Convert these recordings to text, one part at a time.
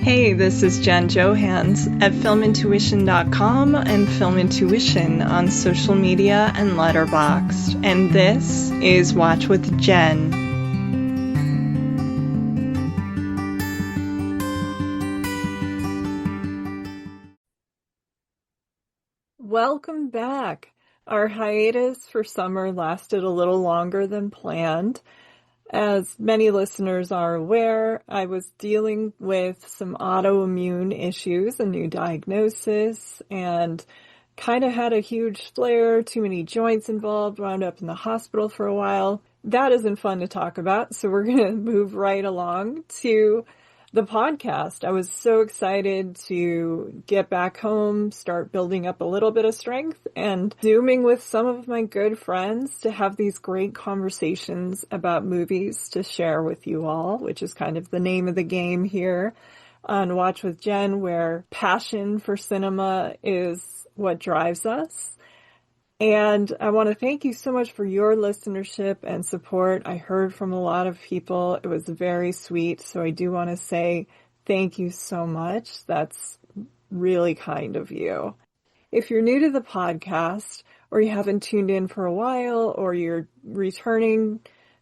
Hey, this is Jen Johans at filmintuition.com and Film Intuition on social media and Letterboxd. And this is Watch with Jen. Welcome back. Our hiatus for summer lasted a little longer than planned. As many listeners are aware, I was dealing with some autoimmune issues, a new diagnosis, and kind of had a huge flare, too many joints involved, wound up in the hospital for a while. That isn't fun to talk about, so we're going to move right along to the podcast. I was so excited to get back home, start building up a little bit of strength, and Zooming with some of my good friends to have these great conversations about movies to share with you all, which is kind of the name of the game here on Watch with Jen, where passion for cinema is what drives us. And I want to thank you so much for your listenership and support. I heard from a lot of people. It was very sweet. So I do want to say thank you so much. That's really kind of you. If you're new to the podcast, or you haven't tuned in for a while, or you're returning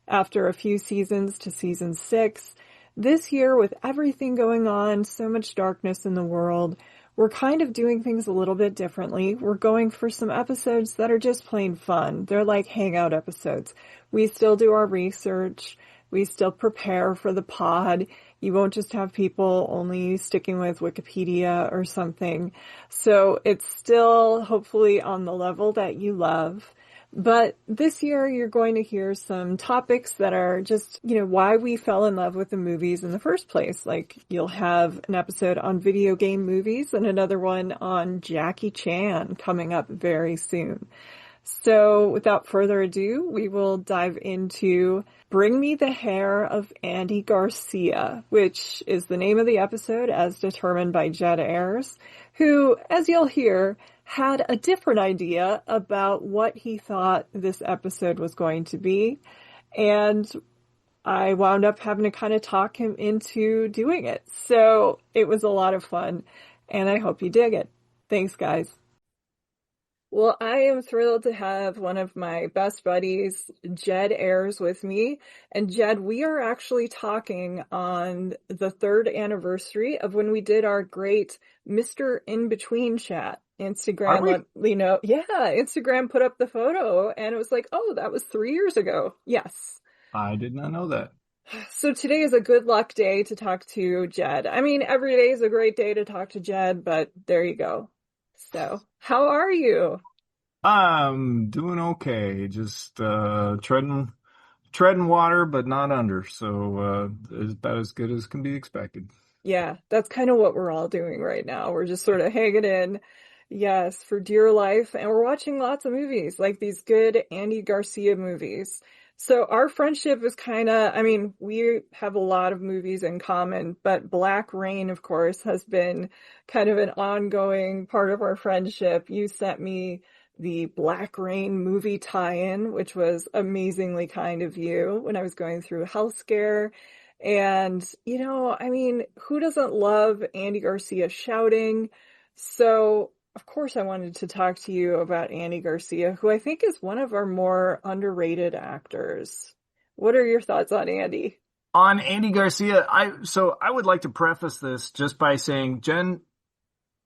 after a few seasons to season 6, this year with everything going on, so much darkness in the world, we're kind of doing things a little bit differently. We're going for some episodes that are just plain fun. They're like hangout episodes. We still do our research. We still prepare for the pod. You won't just have people only sticking with Wikipedia or something. So it's still hopefully on the level that you love. But this year you're going to hear some topics that are just, why we fell in love with the movies in the first place. Like you'll have an episode on video game movies and another one on Jackie Chan coming up very soon. So without further ado, we will dive into Bring Me the Hair of Andy Garcia, which is the name of the episode as determined by Jed Ayres, who, as you'll hear, had a different idea about what he thought this episode was going to be. And I wound up having to kind of talk him into doing it. So it was a lot of fun, and I hope you dig it. Thanks, guys. Well, I am thrilled to have one of my best buddies, Jed Ayres, with me. And Jed, we are actually talking on the 3rd anniversary of when we did our great Mr. In-Between chat. Instagram, Instagram put up the photo and it was like, oh, that was 3 years ago. Yes. I did not know that. So today is a good luck day to talk to Jed. I mean, every day is a great day to talk to Jed, but there you go. So, how are you? I'm doing okay. Just treading water, but not under. So about as good as can be expected. Yeah, that's kind of what we're all doing right now. We're just sort of hanging in, yes, for dear life. And we're watching lots of movies, like these good Andy Garcia movies. So our friendship is kind of, we have a lot of movies in common, but Black Rain, of course, has been kind of an ongoing part of our friendship. You sent me the Black Rain movie tie-in, which was amazingly kind of you when I was going through a health scare. And, who doesn't love Andy Garcia shouting? So, of course, I wanted to talk to you about Andy Garcia, who I think is one of our more underrated actors. What are your thoughts on Andy? On Andy Garcia, I would like to preface this just by saying Jen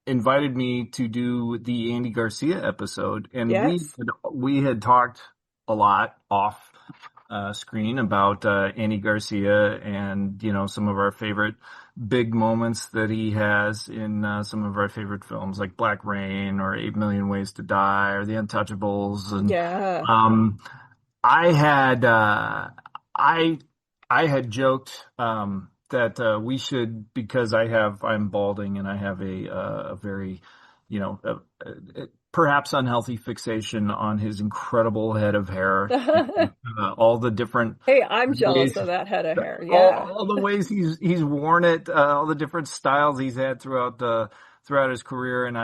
invited me to do the Andy Garcia episode, and yes. we had talked a lot off screen about Andy Garcia and some of our favorite big moments that he has in some of our favorite films like Black Rain or 8 Million Ways to Die or The Untouchables. And yeah. I had joked that we should, because I'm balding and I have a very perhaps unhealthy fixation on his incredible head of hair. All the different. Hey, I'm jealous of that head of hair. Yeah. All the ways he's worn it, all the different styles he's had throughout his career, and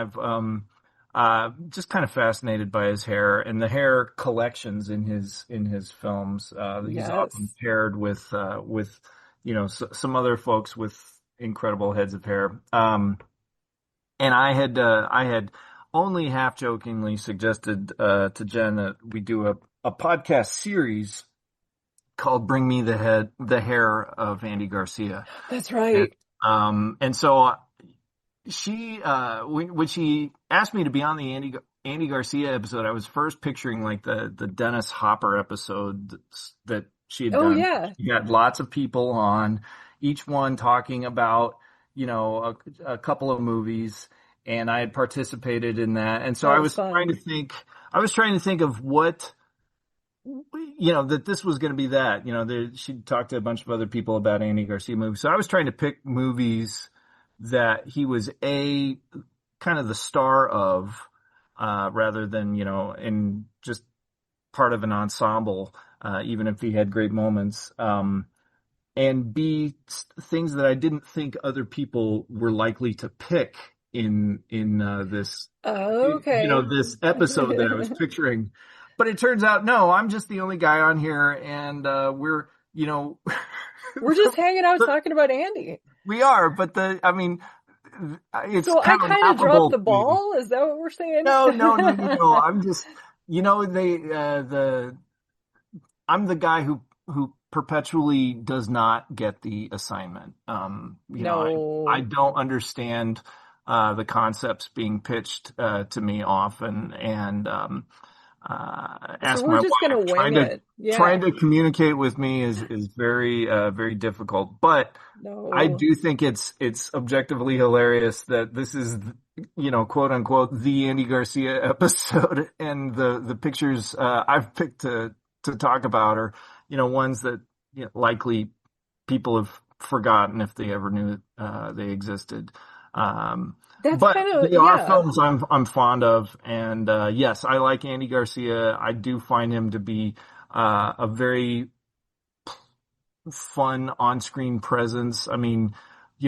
I've just kind of fascinated by his hair and the hair collections in his films. He's often paired with some other folks with incredible heads of hair. And I had only half jokingly suggested to Jen that we do a podcast series called "Bring Me the Hair of Andy Garcia." That's And right. and so she when she asked me to be on the Andy Garcia episode, I was first picturing like the Dennis Hopper episode that she had Oh done. yeah, She had lots of people on, each one talking about, a couple of movies, and I had participated in that. And so that was fun. I was trying to think of what, that this was going to be that, she talked to a bunch of other people about Andy Garcia movies. So I was trying to pick movies that he was kind of the star of, rather than, in just part of an ensemble, even if he had great moments. And B, things that I didn't think other people were likely to pick in this, Okay. this episode that I was picturing. But it turns out, no, I'm just the only guy on here, and we're, We're just hanging out talking about Andy. we are. But I mean, it's So I kind of kind of dropped laughable the to me. ball. Is that what we're saying? No, no, no, no, no. I'm just, I'm the guy who perpetually does not get the assignment. I No. don't understand the concepts being pitched to me often, and So ask we're my just gonna wife. wing it. Trying Yeah. to communicate with me is very very difficult. But I No. do think it's objectively hilarious that this is, quote unquote, the Andy Garcia episode, and the pictures I've picked to talk about are, ones that, likely people have forgotten if they ever knew they existed. That's But kind of, they are yeah. films I'm fond of, and yes, I like Andy Garcia. I do find him to be a very fun on-screen presence. I mean,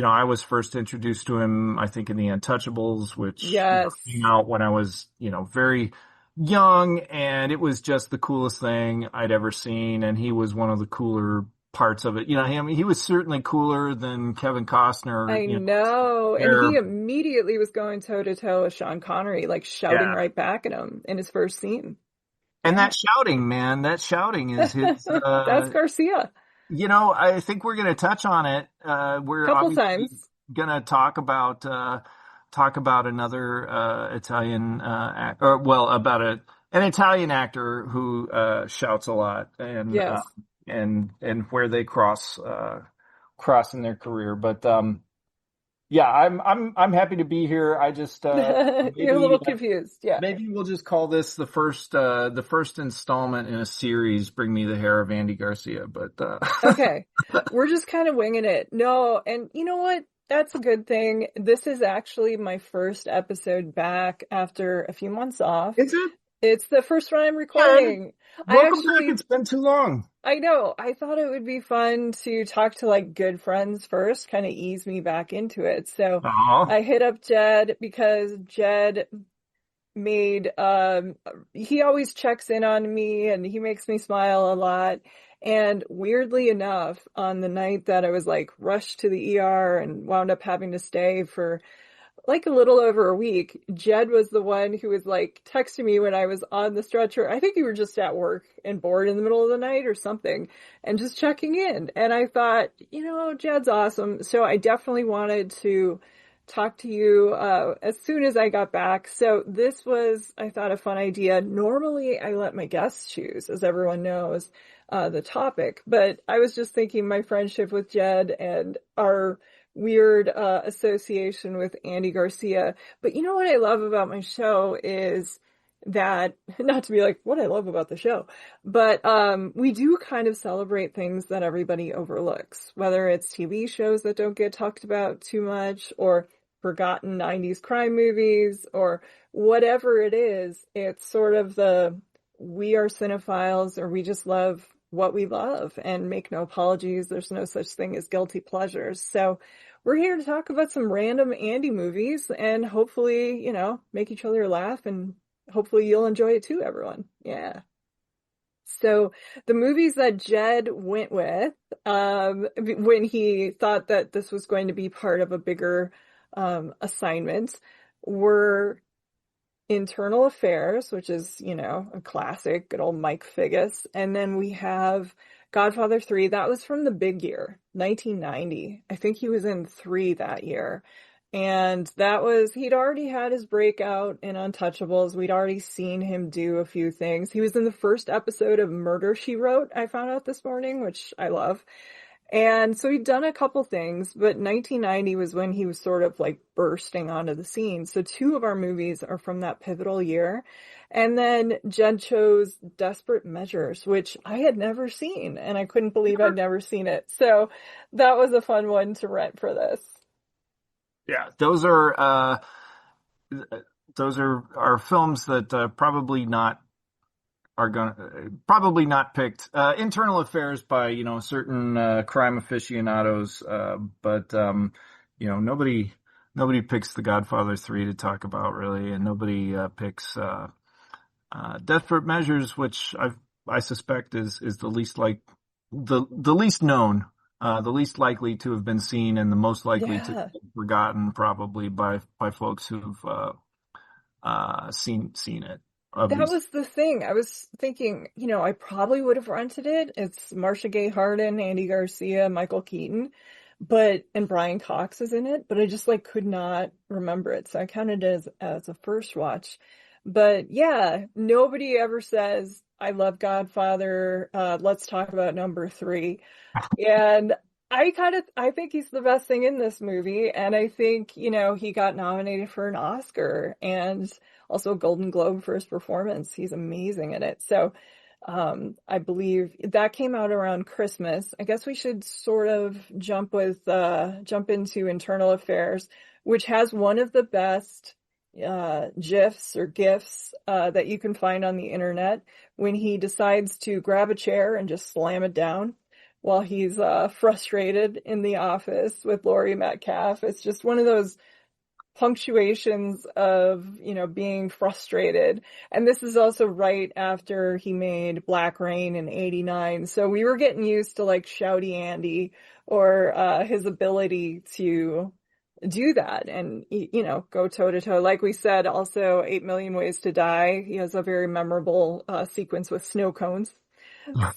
I was first introduced to him, I think, in The Untouchables, which, Yes. came out when I was, very young, and it was just the coolest thing I'd ever seen. And he was one of the cooler parts of it. He was certainly cooler than Kevin Costner, I know. And there. he immediately was going toe to toe with Sean Connery, like shouting Yeah. right back at him in his first scene. And Yeah. that shouting, man, that shouting is his, That's Garcia. I think we're going to touch on it. We're Couple obviously times. going to talk about another Italian or well, about an Italian actor who shouts a lot, Yes. and where they cross in their career. But yeah, I'm happy to be here. I just You're a little confused. Yeah. maybe we'll just call this the first installment in a series, Bring Me the Hair of Andy Garcia. But Okay. We're just kind of winging it. No, and you know what? That's a good thing. This is actually my first episode back after a few months off. is it? It's the first one I'm Good. recording. I Welcome back. actually, It's been too long. I know, I thought it would be fun to talk to like good friends first, kind of ease me back into it. So Oh, I hit up Jed because Jed made he always checks in on me and he makes me smile a lot. And weirdly enough, on the night that I was like rushed to the ER and wound up having to stay for like a little over a week, Jed was the one who was like texting me when I was on the stretcher. I think you were just at work and bored in the middle of the night or something and just checking in. And I thought, Jed's awesome. So I definitely wanted to talk to you as soon as I got back. So this was, I thought, a fun idea. Normally I let my guests choose, as everyone knows, the topic, but I was just thinking my friendship with Jed and our weird association with Andy Garcia. But you know what I love about my show is that, not to be like what I love about the show, but we do kind of celebrate things that everybody overlooks, whether it's TV shows that don't get talked about too much or forgotten 90s crime movies or whatever it is. It's sort of we are cinephiles, or we just love what we love and make no apologies. There's no such thing as guilty pleasures. So we're here to talk about some random Andy movies and hopefully, make each other laugh, and hopefully you'll enjoy it too, everyone. Yeah. So the movies that Jed went with, when he thought that this was going to be part of a bigger assignment, were Internal Affairs, which is, a classic, good old Mike Figgis. And then we have Godfather 3. That was from the big year, 1990. I think he was in 3 that year. And he'd already had his breakout in Untouchables. We'd already seen him do a few things. He was in the first episode of Murder, She Wrote, I found out this morning, which I love. And so he'd done a couple things, but 1990 was when he was sort of like bursting onto the scene. So 2 of our movies are from that pivotal year. And then Jed chose Desperate Measures, which I had never seen, and I couldn't believe I'd never seen it. So that was a fun one to rent for this. Yeah, those are films that probably not picked. Internal Affairs by certain crime aficionados, but nobody picks The Godfather 3 to talk about really, and nobody picks Desperate Measures, which I suspect is the least the least known. The least likely to have been seen and the most likely to Yeah. be forgotten probably by folks who've seen it of That these. was the thing. I was thinking, I probably would have rented it. It's Marcia Gay Harden, Andy Garcia, Michael Keaton, and Brian Cox is in it, but I just like could not remember it. So I counted it as a first watch. But yeah, nobody ever says, I love Godfather. Let's talk about number 3. And I think he's the best thing in this movie. And I think, he got nominated for an Oscar and also a Golden Globe for his performance. He's amazing in it. So, I believe that came out around Christmas. I guess we should sort of jump into Internal Affairs, which has one of the best GIFs or GIFs that you can find on the internet when he decides to grab a chair and just slam it down while he's frustrated in the office with Laurie Metcalf. It's just one of those punctuations of, being frustrated. And this is also right after he made Black Rain in '89. So we were getting used to like Shouty Andy or his ability to do that and, go toe to toe. Like we said, also 8 Million Ways to Die. He has a very memorable sequence with snow cones.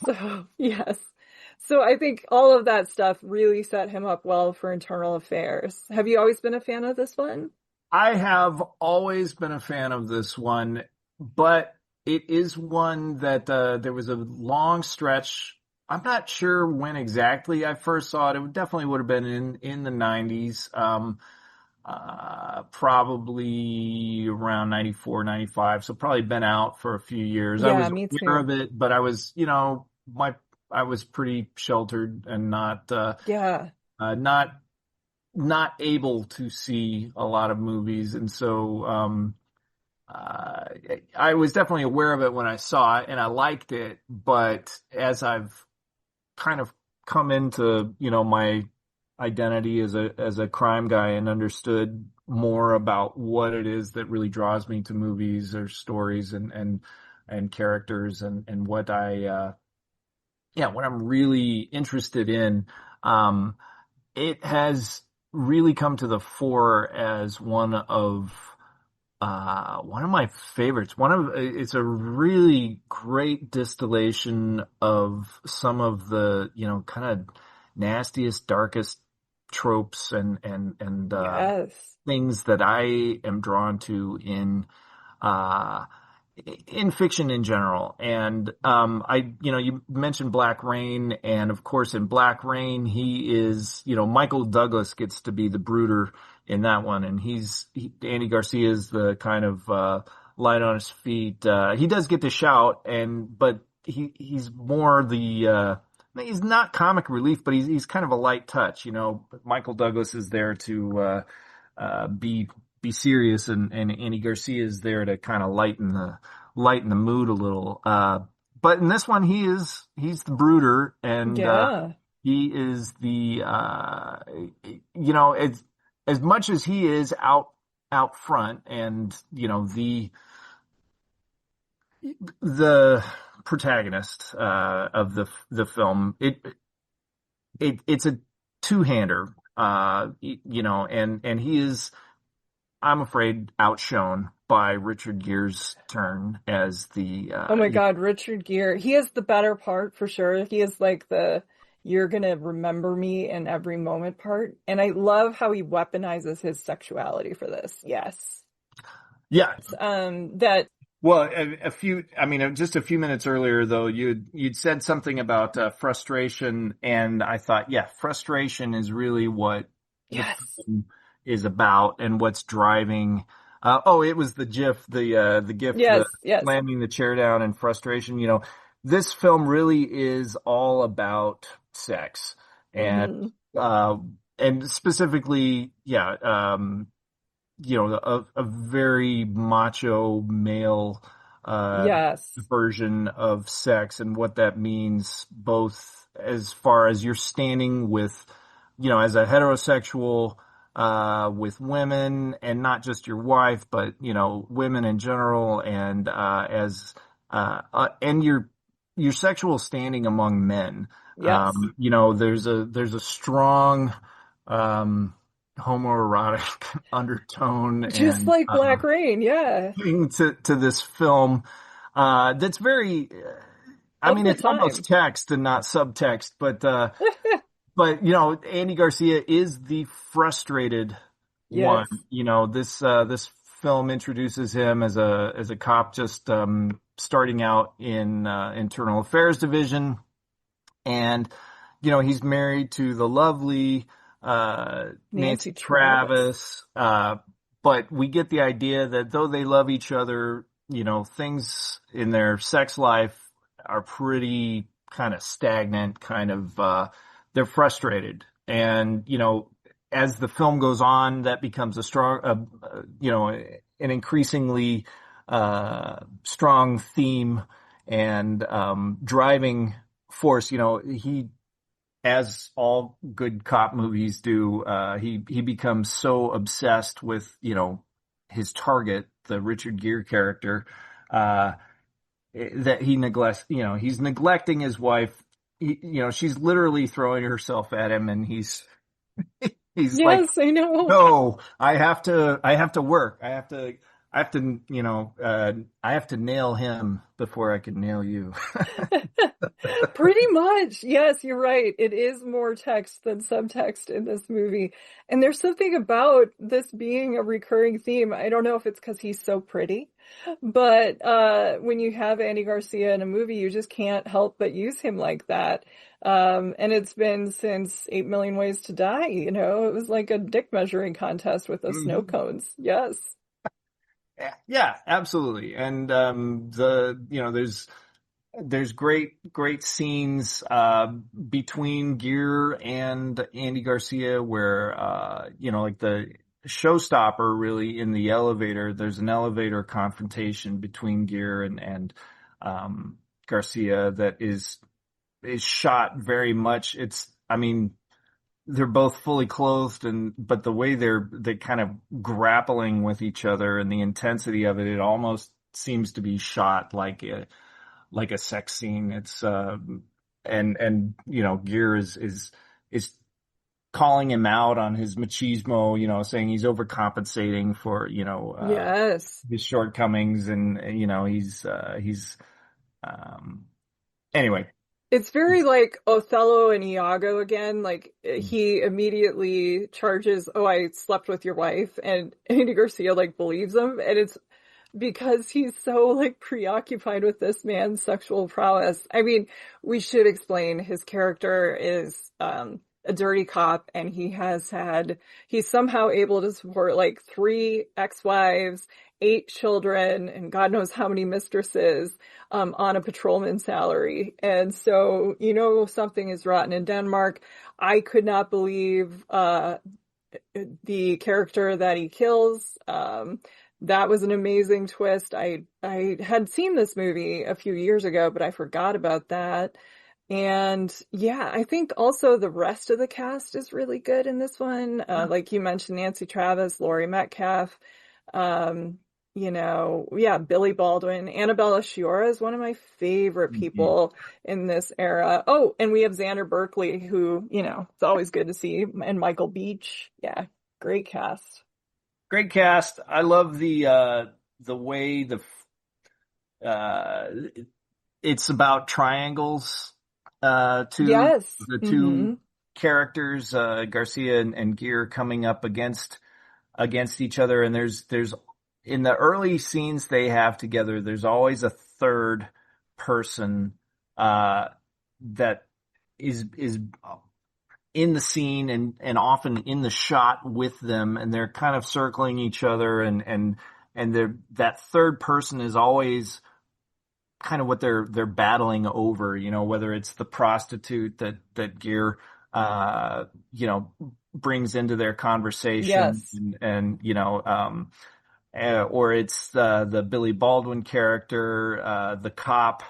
So, yes. So I think all of that stuff really set him up well for Internal Affairs. Have you always been a fan of this one? I have always been a fan of this one, but it is one that there was a long stretch. I'm not sure when exactly I first saw it. It definitely would have been in the 90s, probably around 94, 95. So probably been out for a few years. I Yeah, was me aware too. of it, but I was, I was pretty sheltered and Yeah. not able to see a lot of movies, and so uh, I was definitely aware of it when I saw it, and I liked it. But as I've kind of come into my identity as a crime guy and understood more about what it is that really draws me to movies or stories and characters and what I'm really interested in. It has really come to the fore as one of my favorites. It's a really great distillation of some of the, kind of nastiest, darkest tropes and Yes. things that I am drawn to uh, in fiction in general. And, you mentioned Black Rain, and of course in Black Rain, he is, Michael Douglas gets to be the brooder in that one. And Andy Garcia is the kind of, light on his feet. He does get to shout but he's more he's not comic relief, but he's kind of a light touch. Michael Douglas is there to, be serious, and Andy Garcia is there to kind of lighten the mood a little. But in this one, he's the brooder, and Yeah. he is as much as he is out front, and the protagonist of the film. It's a two-hander, and he is, I'm afraid, outshone by Richard Gere's turn as the Oh my God, Richard Gere. He is the better part for sure. He is like the you're gonna remember me in every moment part. And I love how he weaponizes his sexuality for this. Yes. yeah. That Well, just a few minutes earlier, though, you'd said something about frustration, and I thought, yeah, frustration is really what the yes. film is about, and what's driving. It was the GIF, the Yes, yes. slamming the chair down and frustration. This film really is all about sex, and Hmm. uh, and specifically, yeah. A very macho male uh, Yes. version of sex and what that means, both as far as you're standing with, as a heterosexual with women, and not just your wife, but women in general, and and your sexual standing among men. Yes. There's a strong homoerotic undertone Just and like Black Rain, yeah. thing to this film that's very Of the it's almost time. text and not subtext, but Andy Garcia is the frustrated one. Yes. This film introduces him as a cop just starting out in internal affairs division, and he's married to the lovely Nancy Nancy Travis. Travis. But we get the idea that though they love each other, things in their sex life are pretty kind of stagnant, they're frustrated. And, as the film goes on, that becomes a strong, an increasingly strong theme and driving force. He, as all good cop movies do, he becomes so obsessed with, his target, the Richard Gere character, uh, that he's neglecting his wife. She's literally throwing herself at him, and he's like, Yes, I know. no, I have to work. I have to nail him before I can nail you. Pretty much. Yes, you're right. It is more text than subtext in this movie. And there's something about this being a recurring theme. I don't know if it's because he's so pretty, but when you have Andy Garcia in a movie, you just can't help but use him like that. And it's been since 8 Million Ways to Die, It was like a dick measuring contest with those snow Mhm. cones. Yes. Yeah, absolutely. And there's great scenes between Gere and Andy Garcia where like the showstopper really in the elevator. There's an elevator confrontation between Gere and Garcia that is shot very much. They're both fully clothed, but the way they kind of grappling with each other and the intensity of it almost seems to be shot like a sex scene. It's Gere is calling him out on his machismo, saying he's overcompensating for Yes. his shortcomings, and he's um anyway. It's very like Othello and Iago again. Like he immediately charges, "Oh, I slept with your wife," and Andy Garcia like believes him, and it's because he's so like preoccupied with this man's sexual prowess. I mean, we should explain his character is a dirty cop, and he's somehow able to support like 3 ex-wives, 8 children, and God knows how many mistresses on a patrolman salary. And so, something is rotten in Denmark. I could not believe the character that he kills. That was an amazing twist. I had seen this movie a few years ago, but I forgot about that. And yeah, I think also the rest of the cast is really good in this one. Like you mentioned, Nancy Travis, Laurie Metcalf. Um, yeah, Billy Baldwin. Annabella Sciorra is one of my favorite Mhm. people in this era. Oh, and we have Xander Berkeley, who, it's always good to see, and Michael Beach. Yeah, great cast. Great cast. I love the way uh, it's about triangles. Two Yes. the two Hmm. characters, Garcia and Gere, coming up against each other, and there's in the early scenes they have together, there's always a third person uh, that is in the scene and often in the shot with them, and they're kind of circling each other, and that third person is always kind of what they're battling over, whether it's the prostitute that Gear uh you know brings into their conversation, Yes. and or it's the Billy Baldwin character, the cop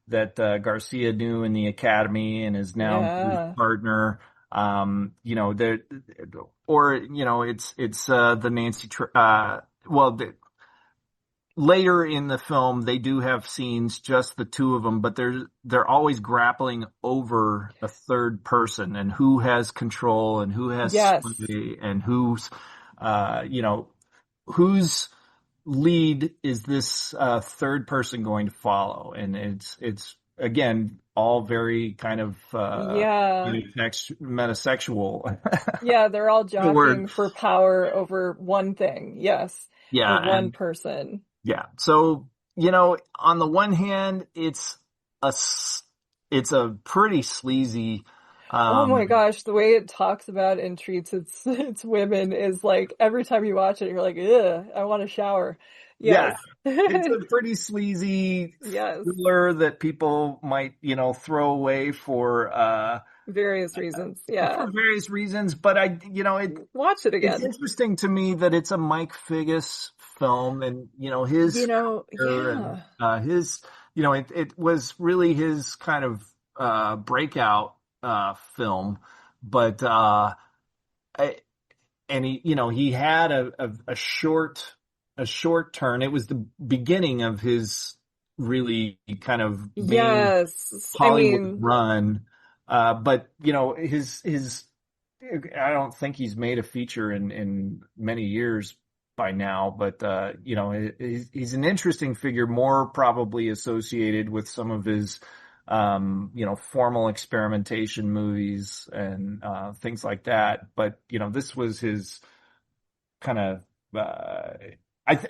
that Garcia knew in the academy and is now his Yeah. partner. There, or it's the well, later in the film they do have scenes just the two of them, but they're always grappling over a third person and who has control and who has Yes. sway and uh you know whose lead is this third person going to follow. And it's again all very kind of Yeah. metasexual. Yeah, they're all The word. jockeying for power over one thing. Yes. Or Yeah. one And person. yeah, so on the one hand, it's a pretty sleazy. Oh my um gosh, the way it talks about and treats its women is like every time you watch it, you're like, ugh, I want to shower. yeah, Yes. it's a pretty sleazy Yes. thriller that people might throw away Various reasons. Yeah. for various reasons. But Watch it it's again. interesting to me that it's a Mike Figgis film, and his career, and Yeah. his it was really his kind of breakout film. But I, and he had a short turn. It was the beginning of his really kind of main Yes. I Hollywood mean, run. But his I don't think he's made a feature in many years by now. But he's an interesting figure, more probably associated with some of his formal experimentation movies and things like that. But this was his kind of I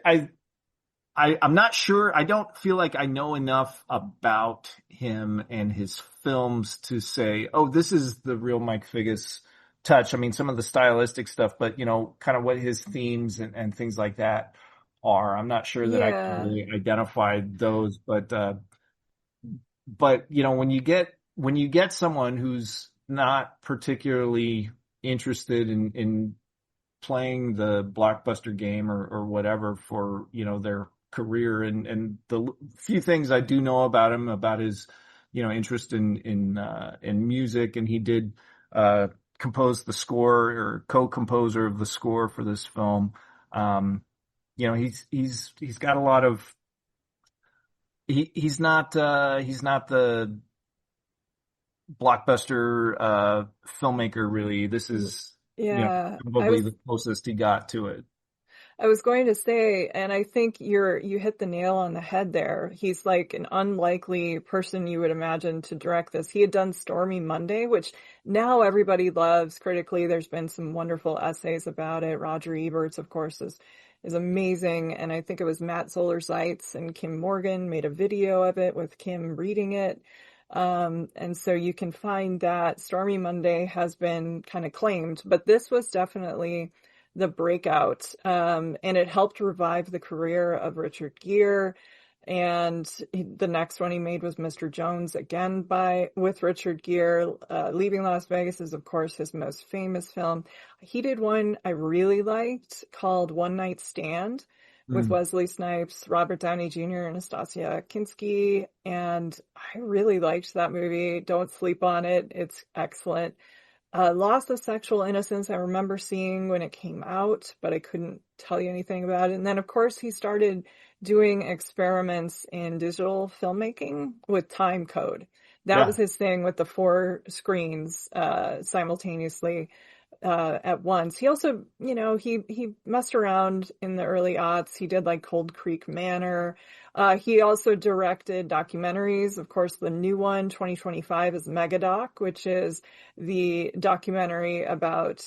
I I'm not sure. I don't feel like I know enough about him and his films to say, oh, this is the real Mike Figgis touch. I mean, some of the stylistic stuff, but kind of what his themes and things like that are. I'm not sure that I can yeah. really identify those, but when you get someone who's not particularly interested in playing the blockbuster game or whatever for their career, and the few things I do know about him, about his interest in music, and he did uh compose the score, or co-composer of the score for this film. He's got a lot of he's not the blockbuster filmmaker, really. This is Yeah. probably the closest he got to it. I was going to say, and I think you hit the nail on the head there. He's like an unlikely person you would imagine to direct this. He had done Stormy Monday, which now everybody loves critically. There's been some wonderful essays about it. Roger Ebert's, of course, is amazing. And I think it was Matt Zoller Seitz and Kim Morgan made a video of it with Kim reading it. And so you can find that Stormy Monday has been kind of claimed, but this was definitely the breakout. And it helped revive the career of Richard Gere. And the next one he made was Mr. Jones, again with Richard Gere. Leaving Las Vegas is, of course, his most famous film. He did one I really liked called One Night Stand with Mm. Wesley Snipes, Robert Downey Jr., and Nastasia Kinski. And I really liked that movie. Don't sleep on it. It's excellent. Loss of Sexual Innocence, I remember seeing when it came out, but I couldn't tell you anything about it. And then, of course, he started doing experiments in digital filmmaking with time code. That was Yeah. his thing with the four screens simultaneously at once. He also, he messed around in the early aughts. He did like Cold Creek Manor. He also directed documentaries. Of course, the new one, 2025, is Megadoc, which is the documentary about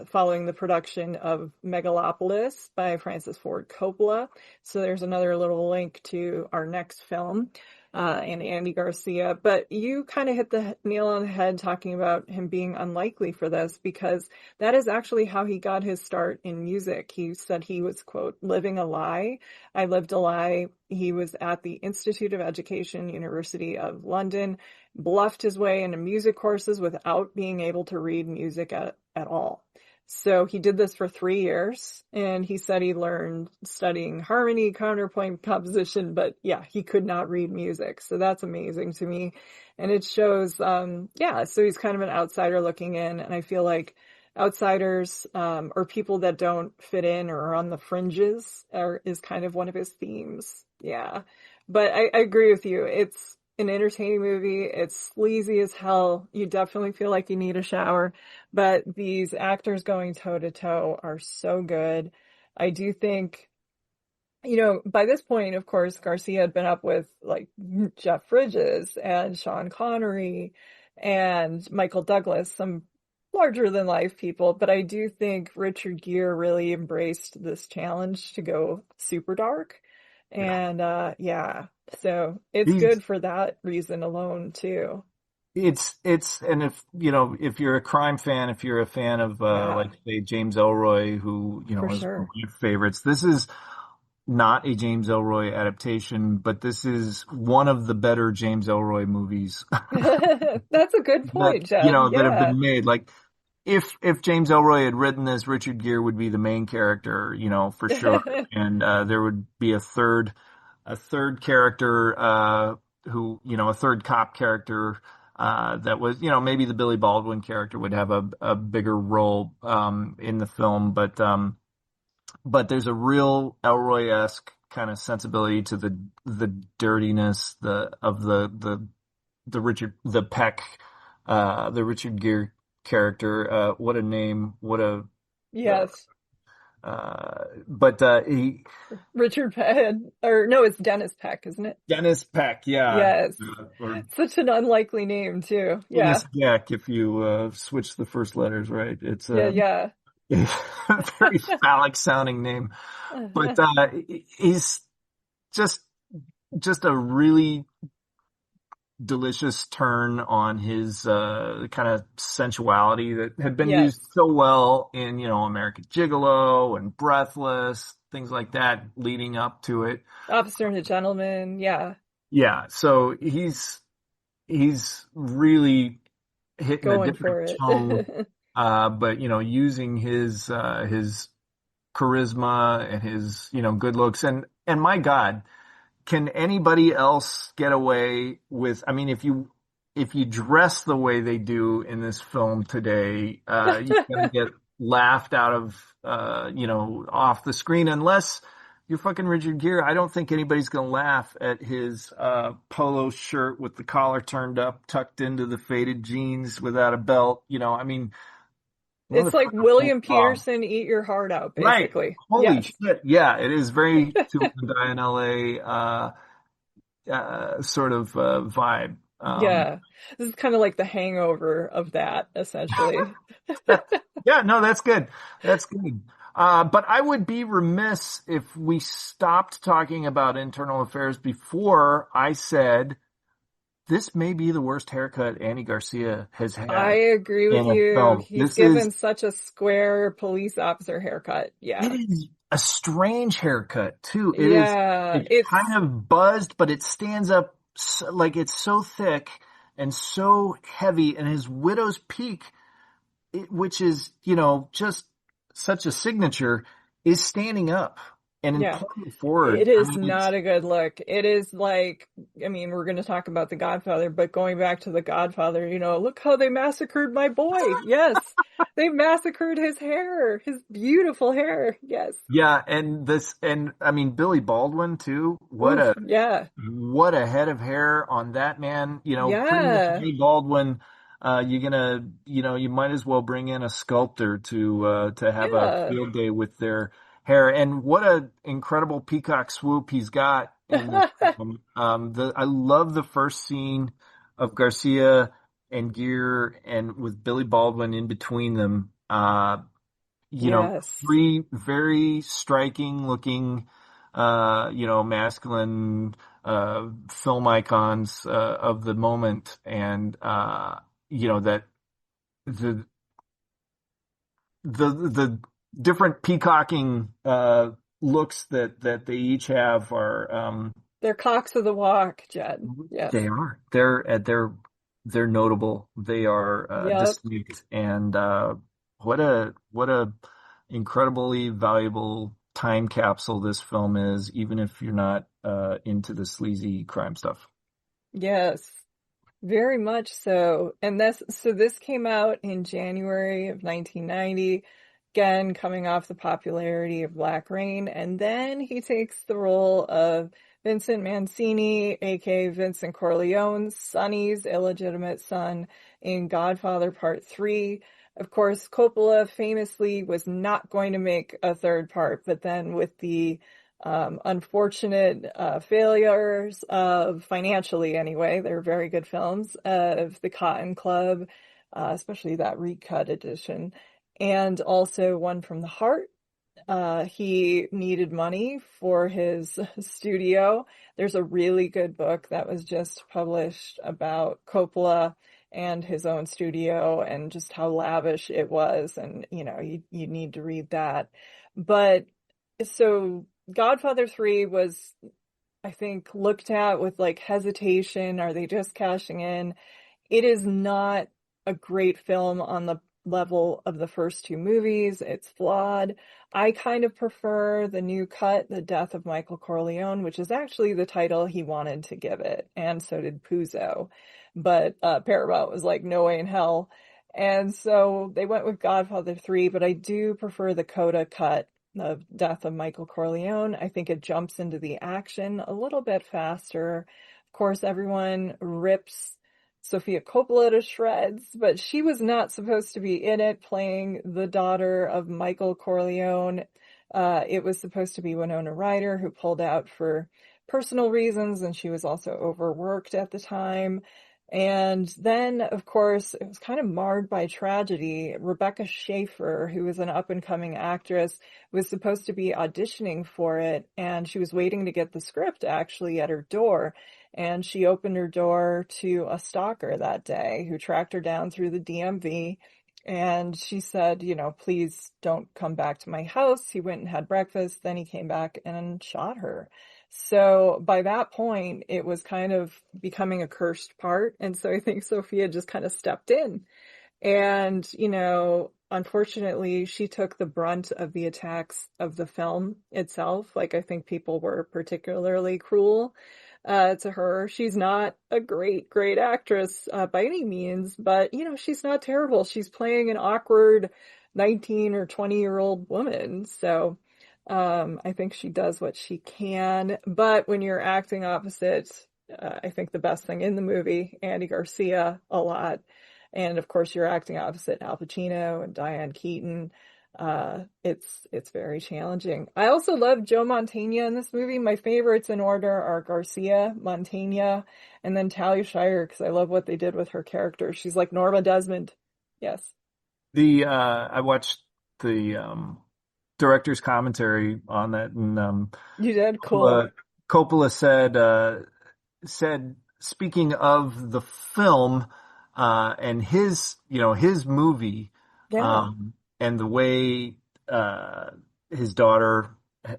following the production of Megalopolis by Francis Ford Coppola. So there's another little link to our next film. And Andy Garcia, but you kind of hit the nail on the head talking about him being unlikely for this, because that is actually how he got his start in music. He said he was, quote, living a lie. I lived a lie. He was at the Institute of Education, University of London, bluffed his way into music courses without being able to read music at all. So he did this for 3 years, and he said he learned studying harmony, counterpoint, composition, but yeah, he could not read music. So that's amazing to me. And it shows, so he's kind of an outsider looking in, and I feel like outsiders, or people that don't fit in or are on the fringes is kind of one of his themes. Yeah. But I agree with you. It's an entertaining movie. It's sleazy as hell. You definitely feel like you need a shower, but these actors going toe to toe are so good. I do think, by this point, of course, Garcia had been up with like Jeff Bridges and Sean Connery and Michael Douglas, some larger than life people, but I do think Richard Gere really embraced this challenge to go super dark. Yeah. And yeah, so it's He's good for that reason alone too. and if you're a crime fan, if you're a fan of Yeah, like say James Ellroy, who for is one of sure. my favorites, this is not a James Ellroy adaptation, but this is one of the better James Ellroy movies That's a good that point, Jed. that have Yeah. been made. Like if James Ellroy had written this, Richard Gere would be the main character, for sure, and there would be a third character a third cop character that was maybe the Billy Baldwin character would have a bigger role in the film, but there's a real Elroy-esque kind of sensibility to the dirtiness the Richard Gere character. What a name! What a Yes. but he Richard Peck, or no, it's Dennis Peck, isn't it? Dennis Peck, yeah, Yes. or Such an unlikely name too. Dennis Yeah. Jack if you switch the first letters, right? It's Yeah, a yeah. very phallic sounding name, but he's just just a really delicious turn on his kind of sensuality that had been used Yes. so well in American Gigolo and Breathless, things like that leading up to it. Officer and a Gentleman. Yeah. Yeah, so he's really hitting a Going different for it. tone, but using his charisma and his good looks, and my God, can anybody else get away with? I mean, if you dress the way they do in this film today, you're gonna get laughed out of off the screen unless you're fucking Richard Gere. I don't think anybody's gonna laugh at his polo shirt with the collar turned up, tucked into the faded jeans without a belt. I mean, It's like motherfucker pulled William it off. Peterson, Eat Your Heart Out, Right. basically. Holy Yes. shit. Yeah, it is very Two Women Die in LA sort of vibe. Yeah. This is kind of like the hangover of that, essentially. Yeah, no, that's good. That's good. But I would be remiss if we stopped talking about internal affairs before I said this may be the worst haircut Andy Garcia has I had agree with in a you. film. He's given such a square police officer haircut. It Yeah. is a strange haircut too. Yeah. It's kind It's of buzzed, but it stands up like it's so thick and so heavy. And his widow's peak, which is, just such a signature, is standing up. and in Yeah. playing it It forward, I is mean, it's, not a good look. It is like, I mean, we're going to talk about The Godfather, but going back to The Godfather, look how they massacred my boy. Yes. They massacred his hair, his beautiful hair. Yes. yeah, and I mean, Billy Baldwin too. Oof. Yeah. What a head of hair on that man. Pretty much Yeah. any Baldwin, you might as well bring in a sculptor to have a Yeah. field day with their hair. And what a incredible peacock swoop he's got in this film. I love the first scene of Garcia and Gere and with Billy Baldwin in between them. Yes. Three very striking looking, masculine, film icons, of the moment. And, that the, the different peacocking, looks that they each have are, They're cocks of the walk, Jed. Yes. they are. They're notable. They are Yep. distinct, and what a incredibly valuable time capsule this film is, even if you're not into the sleazy crime stuff. Yes. Very much so. And this came out in January of 1990, again, coming off the popularity of Black Rain. And then he takes the role of Vincent Mancini, aka Vincent Corleone's Sonny's illegitimate son in Godfather Part 3. Of course, Coppola famously was not going to make a third part, but then with the unfortunate failures of, financially anyway, they're very good films, of The Cotton Club, especially that recut edition, and also One from the Heart. He needed money for his studio. There's a really good book that was just published about Coppola and his own studio and just how lavish it was. And, you need to read that. But so Godfather 3 was, I think, looked at with like hesitation. Are they just cashing in? It is not a great film on the level of the first two movies. It's flawed. I kind of prefer the new cut, The Death of Michael Corleone, which is actually the title he wanted to give it, and so did Puzo. But Paramount was like, no way in hell. And so they went with Godfather 3, but I do prefer the Coda cut of Death of Michael Corleone. I think it jumps into the action a little bit faster. Of course, everyone rips Sofia Coppola to shreds, but she was not supposed to be in it playing the daughter of Michael Corleone. It was supposed to be Winona Ryder, who pulled out for personal reasons, and she was also overworked at the time. And then, of course, it was kind of marred by tragedy. Rebecca Schaeffer, who was an up-and-coming actress, was supposed to be auditioning for it, and she was waiting to get the script actually at her door. And she opened her door to a stalker that day who tracked her down through the DMV. And she said, please don't come back to my house. He went and had breakfast. Then he came back and shot her. So by that point, it was kind of becoming a cursed part. And so I think Sophia just kind of stepped in. And, unfortunately, she took the brunt of the attacks of the film itself. Like, I think people were particularly cruel to her. She's not a great, great actress by any means, but, she's not terrible. She's playing an awkward 19 or 20-year-old woman. So I think she does what she can. But when you're acting opposite, I think the best thing in the movie, Andy Garcia, a lot. And of course, you're acting opposite Al Pacino and Diane Keaton. It's very challenging. I also love Joe Mantegna in this movie. My favorites in order are Garcia, Mantegna, and then Talia Shire, because I love what they did with her character. She's like Norma Desmond. Yes. I watched the director's commentary on that, and You did? Cool. Coppola said, speaking of the film, and his movie, Yeah, and the way, his daughter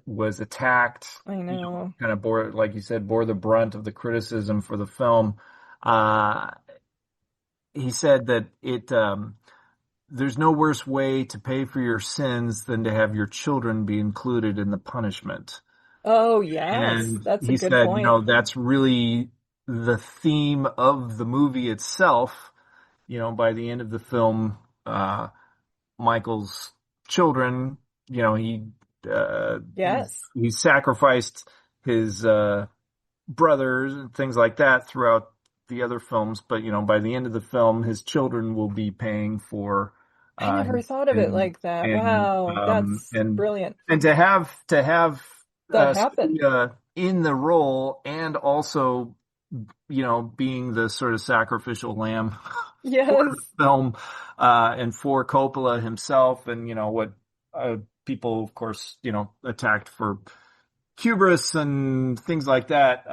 was attacked, I know. kind of bore, like you said, bore the brunt of the criticism for the film. Uh, he said that there's no worse way to pay for your sins than to have your children be included in the punishment. Oh, yes. And That's a he good said, point. that's really the theme of the movie itself. By the end of the film, Michael's children, he uh, Yes. he sacrificed his brothers and things like that throughout the other films. But by the end of the film, his children will be paying for I never his thought of it sin, like that. and Wow. That's brilliant. to have That happened. Sophia in the role, and also being the sort of sacrificial lamb for the Yes. film, and for Coppola himself, and what people, of course, attacked for hubris and things like that.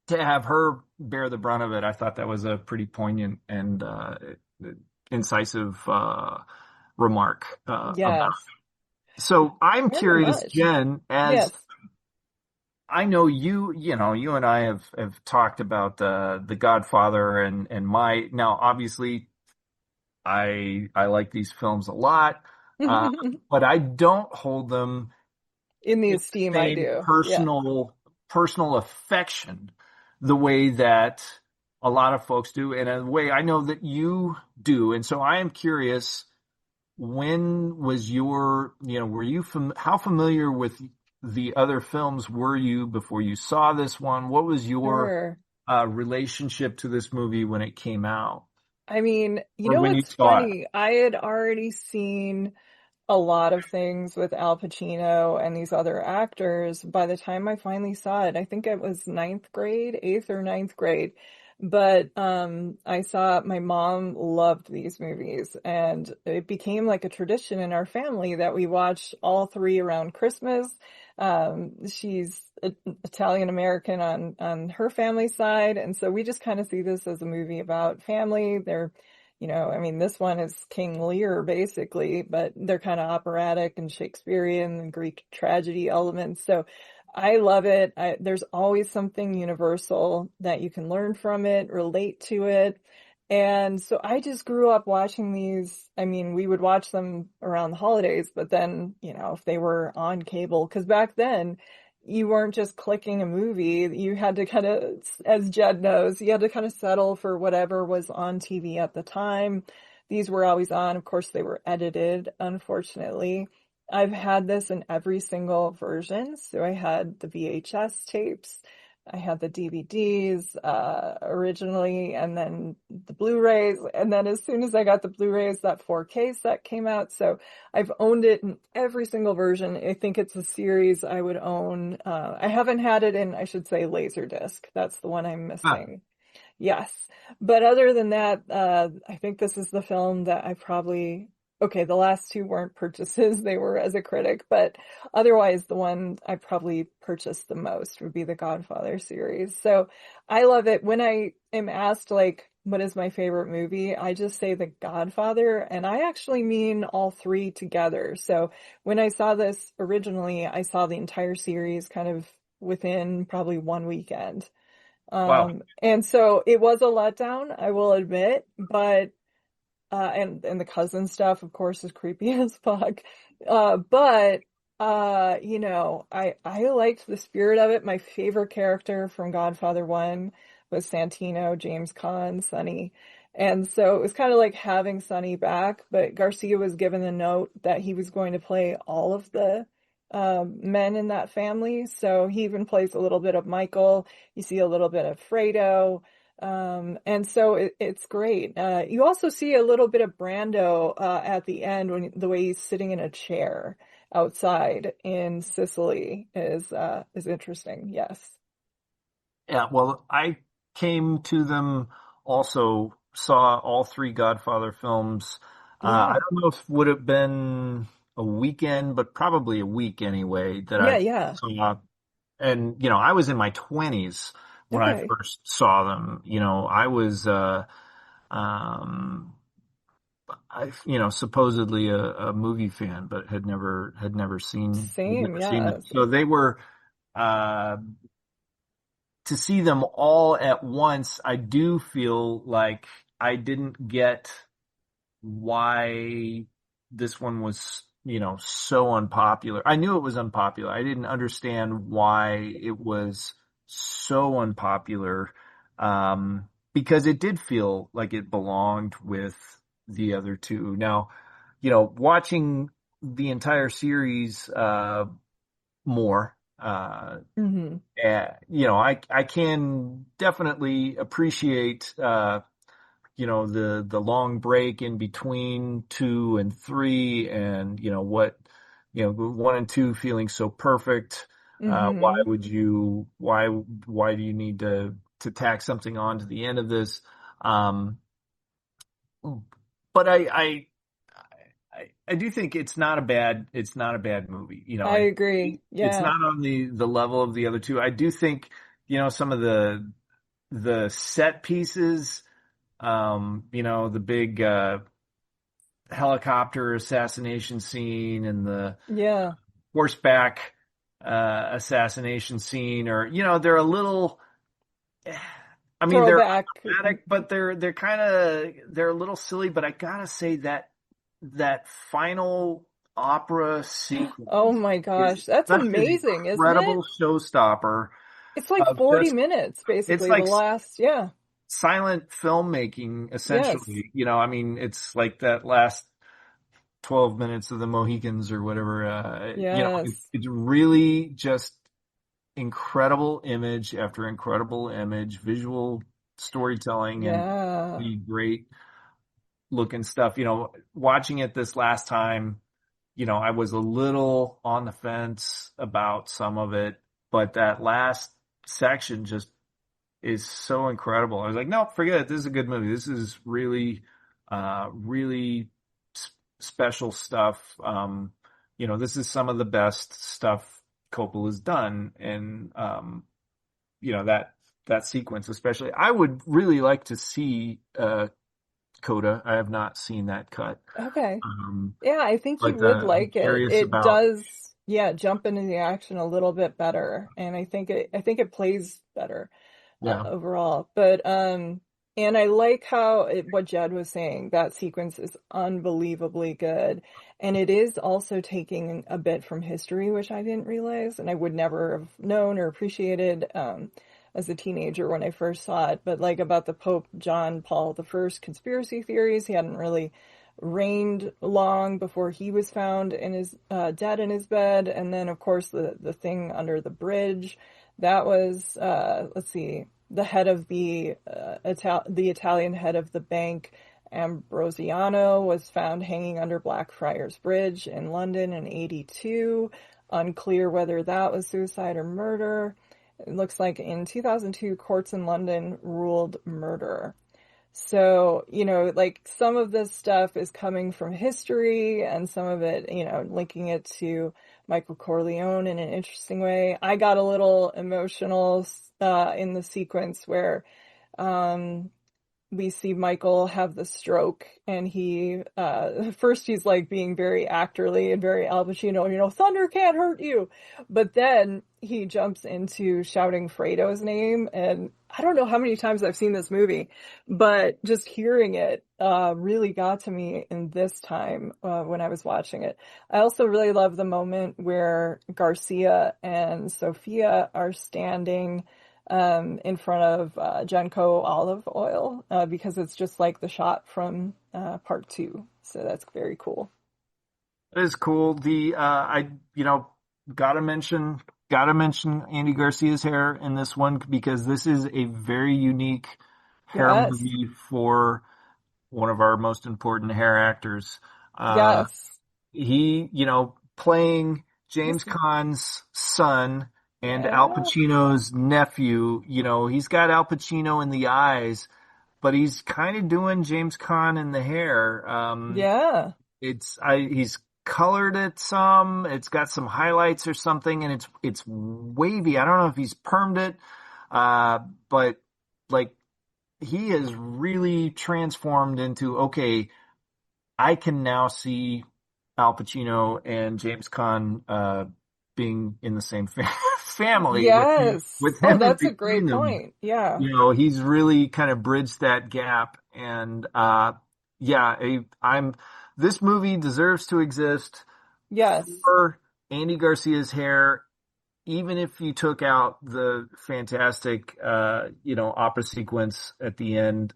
To have her bear the brunt of it, I thought that was a pretty poignant and incisive remark about. Yes. So I'm Very curious, much. Jen, as Yes. I know you and I have talked about the Godfather and now obviously I like these films a lot, uh, In but I don't hold them the in esteem the I same do. Yeah. personal affection the way that a lot of folks do, and a way I know that you do. And so I am curious, when was were you how familiar with the other films were you before you saw this one? What was your Sure. relationship to this movie when it came out, I mean, you or know when you what's saw it? funny? I had already seen a lot of things with Al Pacino and these other actors by the time I finally saw it. I think it was ninth grade, eighth or ninth grade. But I saw my mom loved these movies, and it became like a tradition in our family that we watch all three around Christmas. She's Italian American on her family side, and so we just kind of see this as a movie about family. I mean, this one is King Lear basically, but they're kind of operatic and Shakespearean and Greek tragedy elements. So I love it. There's always something universal that you can learn from it, relate to it. And so I just grew up watching these. I mean, we would watch them around the holidays, but then, if they were on cable, because back then you weren't just clicking a movie. You had to kind of, as Jed knows, you had to kind of settle for whatever was on TV at the time. These were always on. Of course, they were edited, unfortunately. I've had this in every single version. So I had the VHS tapes, I had the DVDs originally, and then the Blu-rays. And then as soon as I got the Blu-rays, that 4K set came out. So I've owned it in every single version. I think it's a series I would own. I haven't had it in, I should say, Laserdisc. That's the one I'm Ah, missing. Yes. But other than that, I think this is the film that I probably, okay, the last two weren't purchases, they were as a critic, but otherwise the one I probably purchased the most would be the Godfather series. So I love it. When I am asked, like, what is my favorite movie? I just say The Godfather, and I actually mean all three together. So when I saw this originally, I saw the entire series kind of within probably one weekend. wow. And so it was a letdown, I will admit, but and the cousin stuff, of course, is creepy as fuck. But I liked the spirit of it. My favorite character from Godfather 1 was Santino, James Caan, Sonny. And so it was kind of like having Sonny back, but Garcia was given the note that he was going to play all of the men in that family. So he even plays a little bit of Michael. You see a little bit of Fredo. And so it's great. You also see a little bit of Brando at the end when the way he's sitting in a chair outside in Sicily is interesting. Yes. Yeah, well, I came to them also, saw all three Godfather films. I Yeah. don't know if would have been a weekend, but probably a week anyway that Yeah, I yeah. saw. And, I was in my 20s when I Okay. first saw them. I was, um, supposedly a movie fan, but had Same, never seen them. yeah. So they were, uh, to see them all at once, I do feel like I didn't get why this one was so unpopular. I knew it was unpopular. I didn't understand why it was so unpopular, because it did feel like it belonged with the other two. Now, watching the entire series, more, Hmm. I can definitely appreciate, the long break in between two and three, and one and two feeling so perfect. Why Hmm. would you why do you need to tack something on to the end of this? Um, but I do think it's not a bad movie. I agree. It's Yeah. not on the level of the other two. I do think, some of the set pieces, the big helicopter assassination scene and the Yeah. horseback assassination scene, or they're a little. I mean, they're Throwback. dramatic, but they're a little silly. But I gotta say that final opera Oh sequence my is gosh. That's such an amazing, isn't it? incredible showstopper It's like of 40 just minutes, it's basically, the like last, yeah. silent filmmaking, Yes. essentially. I mean, it's like that last 12 minutes of the Mohicans or whatever. Yes. It's really just incredible image after incredible image, visual storytelling, and Yeah. the great looking stuff. Watching it this last time, I was a little on the fence about some of it, but that last section just is so incredible. I was like, no, forget it. This is a good movie. This is really, really special stuff. This is some of the best stuff Coppola's done, and that sequence especially. I would really like to see Coda. I have not seen that cut, Okay. um, Yeah, I think you but would I'm like it. curious It about. does, yeah, jump into the action a little bit better, and I think it plays better Yeah. overall. But and I like how what Jed was saying, that sequence is unbelievably good, and it is also taking a bit from history, which I didn't realize, and I would never have known or appreciated as a teenager when I first saw it. But like about the Pope John Paul I conspiracy theories, he hadn't really reigned long before he was found in his dead in his bed, and then of course the thing under the bridge, that was let's see, the head of the Italian head of the bank Ambrosiano was found hanging under Blackfriars Bridge in London in 82. Unclear whether that was suicide or murder. It looks like in 2002 courts in London ruled murder. So, like some of this stuff is coming from history and some of it, linking it to Michael Corleone in an interesting way. I got a little emotional in the sequence where um, we see Michael have the stroke, and he first he's like being very actorly and very Al Pacino, thunder can't hurt you, but then he jumps into shouting Fredo's name, and I don't know how many times I've seen this movie, but just hearing it really got to me in this time when I was watching it. I also really love the moment where Garcia and Sophia are standing in front of Genco olive oil because it's just like the shot from part two. So that's very cool. It is cool. Gotta mention, gotta mention Andy Garcia's hair in this one, because this is a very unique hair Yes. movie for one of our most important hair actors. Uh, Yes. playing He's, James Caan's son and Al yeah. Pacino's nephew. He's got Al Pacino in the eyes, but he's kind of doing James Caan in the hair. Yeah. He's colored it some. It's got some highlights or something, and it's wavy. I don't know if he's permed it, but like he is really transformed into, okay, I can now see Al Pacino and James Caan being in the same family Yes. with Oh, him in that's a between great them. point. Yeah. He's really kind of bridged that gap, and yeah, I'm this movie deserves to exist. Yes. for Andy Garcia's hair, even if you took out the fantastic, opera sequence at the end,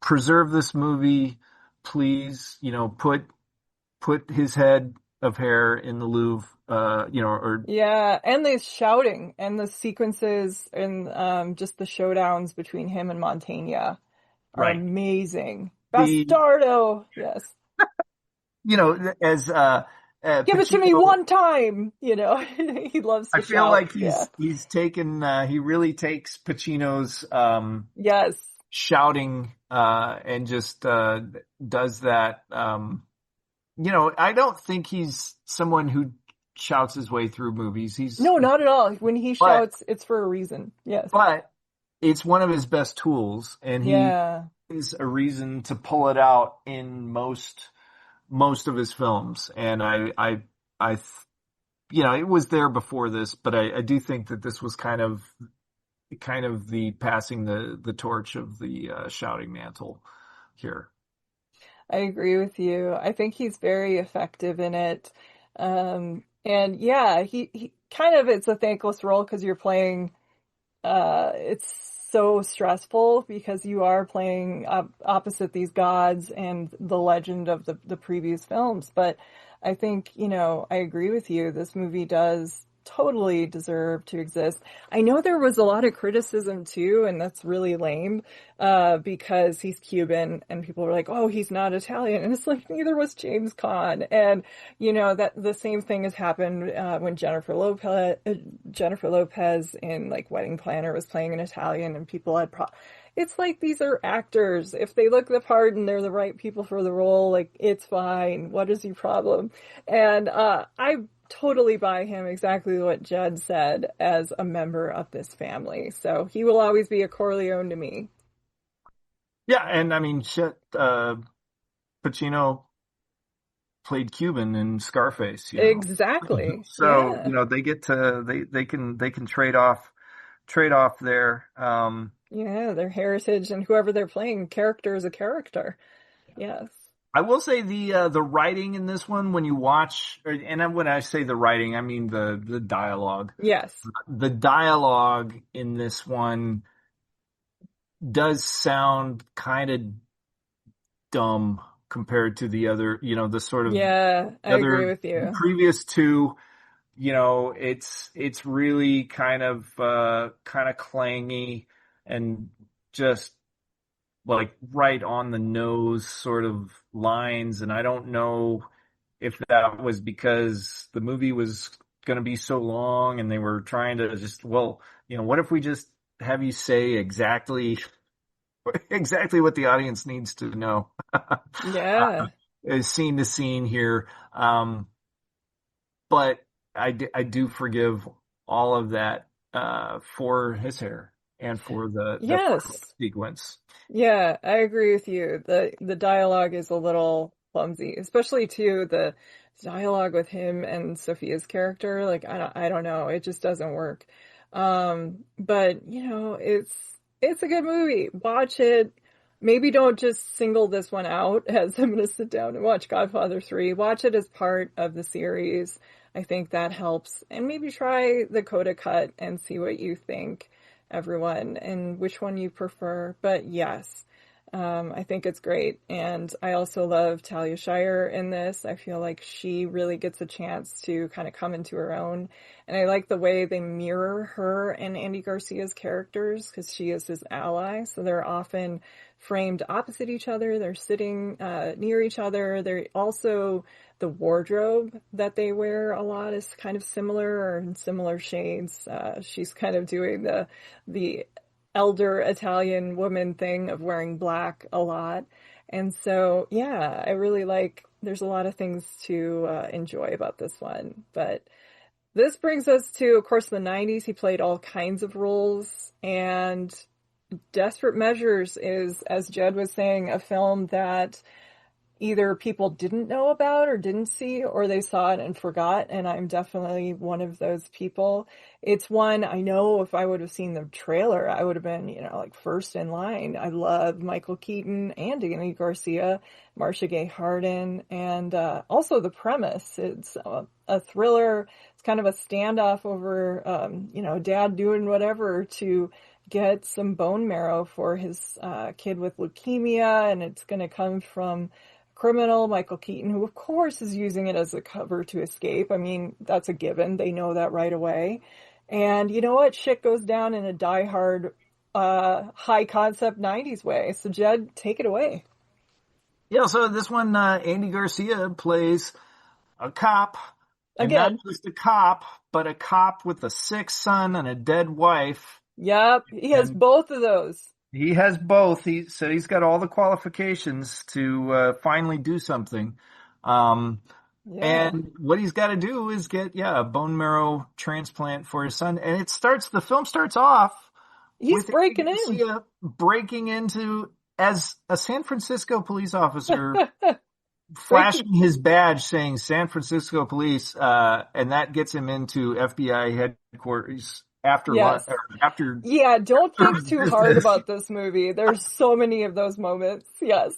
preserve this movie, please. Put his head of hair in the Louvre, or Yeah, and the shouting and the sequences and just the showdowns between him and Montaigne are right. amazing. The, Bastardo! Yes. as Give it to me Pacino, one time! He loves I to feel shout. like Yeah. he's taken, he really takes Pacino's, Yes. shouting, and just, does that. I don't think he's someone who shouts his way through movies. No, not at all. When he But, shouts, it's for a reason. Yes. but it's one of his best tools, and he Yeah. is a reason to pull it out in most of his films. And it was there before this, but I do think that this was kind of the passing the torch of the shouting mantle here. I agree with you. I think he's very effective in it. And yeah, he kind of, it's a thankless role because you're playing it's so stressful because you are playing opposite these gods and the legend of the previous films. But I think, I agree with you. This movie does totally deserve to exist. I know there was a lot of criticism too, and that's really lame, because he's Cuban and people were like, oh, he's not Italian. And it's like, neither was James Caan. And, that the same thing has happened, when Jennifer Lopez in like Wedding Planner was playing an Italian and people had it's like these are actors. If they look the part and they're the right people for the role, like it's fine. What is your problem? And I totally buy him exactly what Jed said as a member of this family. So he will always be a Corleone to me. Yeah, and I mean, shit. Pacino played Cuban in Scarface. Exactly. So Yeah. they get to they can trade off there. Yeah, their heritage and whoever they're playing, character is a character. Yes. I will say the writing in this one, when you watch, and when I say the writing, I mean the dialogue. Yes. The dialogue in this one does sound kind of dumb compared to the other, the sort of Yeah, I agree other with you. previous two. It's really kind of clangy and just like right on the nose sort of lines. And I don't know if that was because the movie was going to be so long and they were trying to just, well, what if we just have you say exactly what the audience needs to know, Yeah. scene to scene here. But I do forgive all of that, for his hair and for the Yes. sequence. Yeah, I agree with you. The dialogue is a little clumsy, especially too the dialogue with him and Sophia's character. Like I don't know, it just doesn't work. But it's a good movie. Watch it. Maybe don't just single this one out as I'm going to sit down and watch Godfather 3. Watch it as part of the series. I think that helps. And maybe try the Coda cut and see what you think, everyone, and which one you prefer. But yes, I think it's great. And I also love Talia Shire in this. I feel like she really gets a chance to kind of come into her own. And I like the way they mirror her and Andy Garcia's characters because she is his ally. So they're often framed opposite each other. They're sitting near each other. They're also, the wardrobe that they wear a lot is kind of similar or in similar shades. She's kind of doing the elder Italian woman thing of wearing black a lot. And so, yeah, I really like, there's a lot of things to enjoy about this one. But this brings us to, of course, the 90s. He played all kinds of roles. And Desperate Measures is, as Jed was saying, a film that either people didn't know about or didn't see, or they saw it and forgot. And I'm definitely one of those people. It's one I know if I would have seen the trailer, I would have been, like first in line. I love Michael Keaton and Andy Garcia, Marcia Gay Harden, and also the premise. It's a thriller. It's kind of a standoff over, dad doing whatever to get some bone marrow for his kid with leukemia, and it's going to come from criminal Michael Keaton, who of course is using it as a cover to escape. I mean, that's a given. They know that right away. And you know what? Shit goes down in a diehard, high concept 90s way. So Jed, take it away. Yeah, so this one, Andy Garcia plays a cop, and not Again. just a cop, but a cop with a sick son and a dead wife. Yep. He has And both of those. he has both. He's got all the qualifications to finally do something. Yeah. And what he's got to do is get, a bone marrow transplant for his son. And the film starts off He's with Andy breaking in. Garcia breaking into, as a San Francisco police officer, Breaking. flashing his badge saying San Francisco Police, and that gets him into FBI headquarters after lunch, Yes. or after Yeah, don't think too hard business. about this movie. There's so many of those moments. Yes.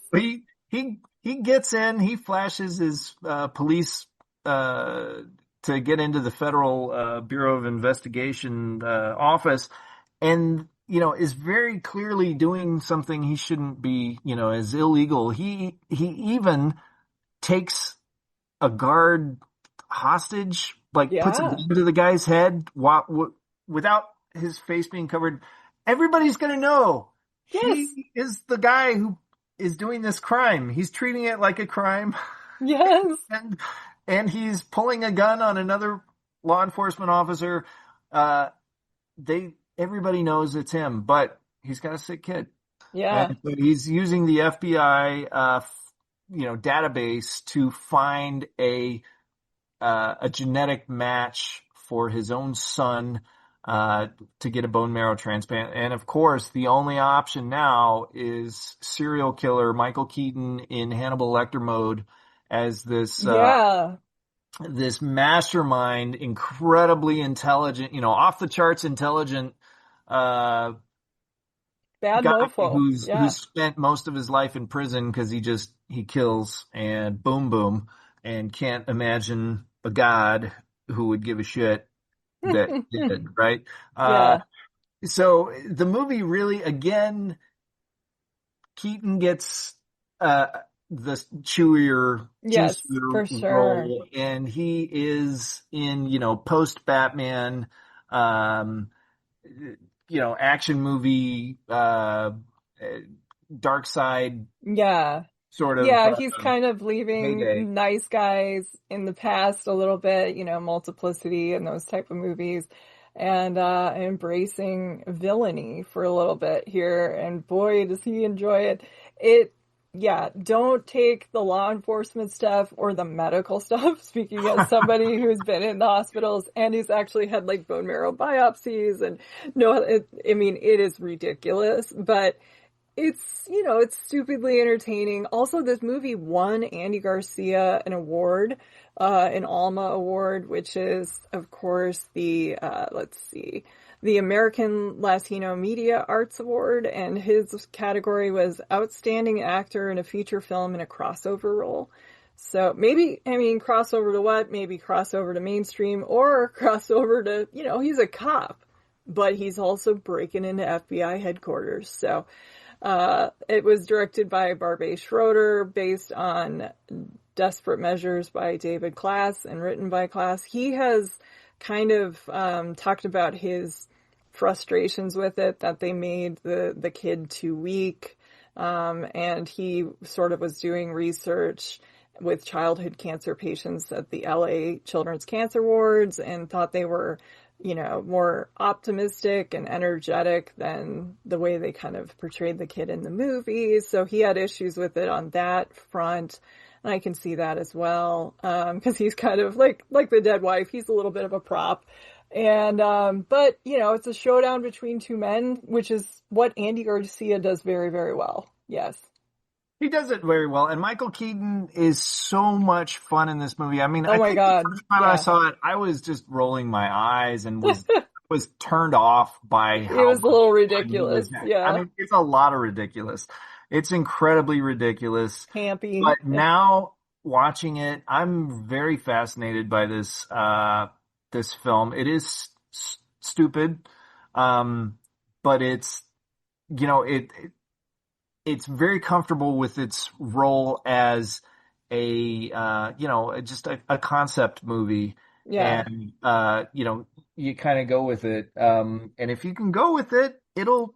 He gets in, he flashes his police to get into the Federal Bureau of Investigation office, and is very clearly doing something he shouldn't be, is illegal. He even takes a guard hostage, like puts a Yeah. gun to the guy's head without his face being covered. Everybody's going to know Yes. he is the guy who is doing this crime. He's treating it like a crime, Yes. and he's pulling a gun on another law enforcement officer. Everybody knows it's him, but he's got a sick kid. Yeah. And so he's using the FBI, database to find a genetic match for his own son, to get a bone marrow transplant. And of course, the only option now is serial killer Michael Keaton in Hannibal Lecter mode as Yeah. this mastermind, incredibly intelligent, off the charts intelligent, Bad guy mofo. who's Yeah. spent most of his life in prison because he kills and boom boom, and can't imagine a god who would give a shit that he did, right? Yeah. So the movie really, again, Keaton gets the chewier, Yes, juicier for sure. role, and he is in, post Batman, action movie, dark side Yeah. sort of Yeah, he's kind of heyday. leaving Nice Guys in the past a little bit, Multiplicity and those type of movies, and embracing villainy for a little bit here. And boy, does he enjoy it. Yeah, don't take the law enforcement stuff or the medical stuff, speaking as somebody who's been in the hospitals and who's actually had like bone marrow biopsies, and it is ridiculous, but it's stupidly entertaining. Also, this movie won Andy Garcia an award, an Alma Award, which is, of course, the American Latino Media Arts Award, and his category was Outstanding Actor in a Feature Film in a Crossover Role. So crossover to what? Maybe crossover to mainstream, or crossover to, he's a cop, but he's also breaking into FBI headquarters. So it was directed by Barbet Schroeder, based on Desperate Measures by David Klass, and written by Klass. He has kind of talked about his frustrations with it, that they made the kid too weak, and he sort of was doing research with childhood cancer patients at the LA Children's Cancer Wards, and thought they were more optimistic and energetic than the way they kind of portrayed the kid in the movies. So he had issues with it on that front. And I can see that as well. Cause he's kind of like the dead wife. He's a little bit of a prop. And, but it's a showdown between two men, which is what Andy Garcia does very, very well. Yes. He does it very well. And Michael Keaton is so much fun in this movie. I mean, Oh I my think the God. first time I Yeah. saw it, I was just rolling my eyes and was turned off by It how was a much little fun he ridiculous. was. I Yeah. mean, it's a lot of ridiculous. It's incredibly ridiculous. Campy. But now watching it, I'm very fascinated by this film. It is stupid. Um, but you know, it's very comfortable with its role as just a concept movie. Yeah. And, you kind of go with it. And if you can go with it, it'll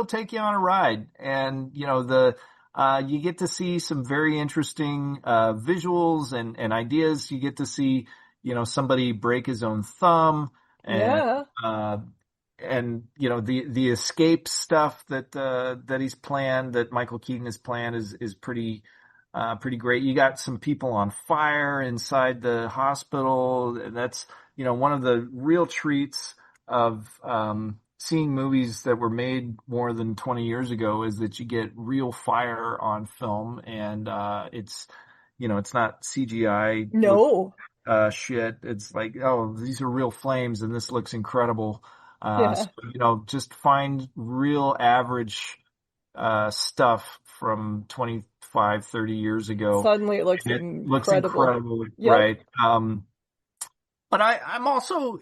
take you on a ride. And, you get to see some very interesting, visuals and ideas. You get to see, somebody break his own thumb and, Yeah. uh, the escape stuff that he's planned, that Michael Keaton has planned, is pretty great. You got some people on fire inside the hospital. That's one of the real treats of seeing movies that were made more than 20 years ago, is that you get real fire on film. And it's not CGI with No. shit. It's like, oh, these are real flames and this looks incredible. Yeah. So, just find real average, stuff from 25, 30 years ago. Suddenly it looks And it looks incredible. incredible, Yep. right? But I'm also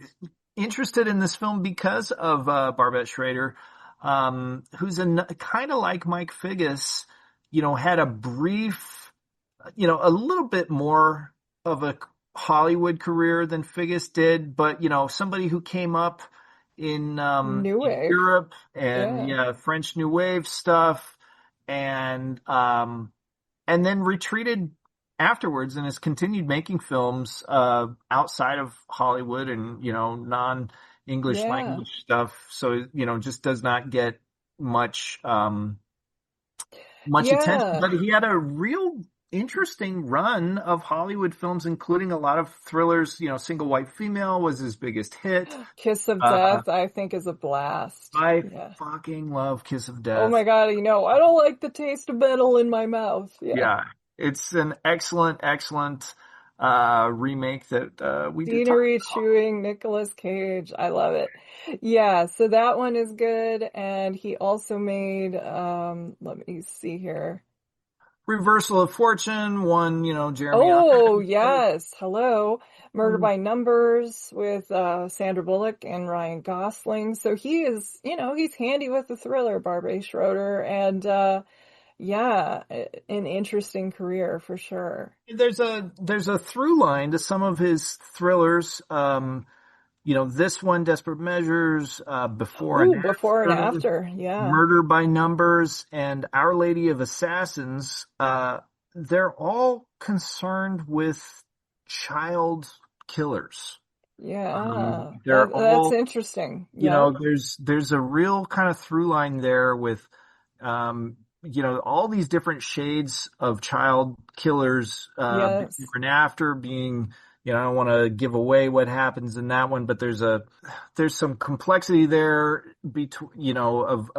interested in this film because of, Barbette Schrader, who's kind of like Mike Figgis, had a brief, a little bit more of a Hollywood career than Figgis did, but somebody who came up New in wave. Europe and Yeah. yeah, French New Wave stuff, and then retreated afterwards and has continued making films outside of Hollywood and non-English Yeah. language stuff. So just does not get much much attention, Yeah. but he had a real interesting run of Hollywood films, including a lot of thrillers. Single White Female was his biggest hit. Kiss of Uh, Death, I think, is a blast. I Yeah. fucking love Kiss of Oh Death. my God, I don't like the taste of metal in my mouth. Yeah. Yeah, it's an excellent, excellent remake that we did talk Scenery about. chewing Nicolas Cage. I love it. Yeah, so that one is good. And he also made, let me see here. Reversal of Fortune, one, Jeremy Oh, Irons. yes. Hello. Murder by Numbers with Sandra Bullock and Ryan Gosling. So he is, he's handy with the thriller, Barbara Schroeder. And yeah, an interesting career for sure. There's a through line to some of his thrillers. This one, Desperate Measures, Before and Ooh, before and After, after. Yeah. Murder by Numbers, and Our Lady of Assassins. They're all concerned with child killers. Yeah. They're That's all, interesting. Yep. there's a real kind of through line there with, all these different shades of child killers, Yes. before and after being, I don't want to give away what happens in that one, but there's some complexity there between, of,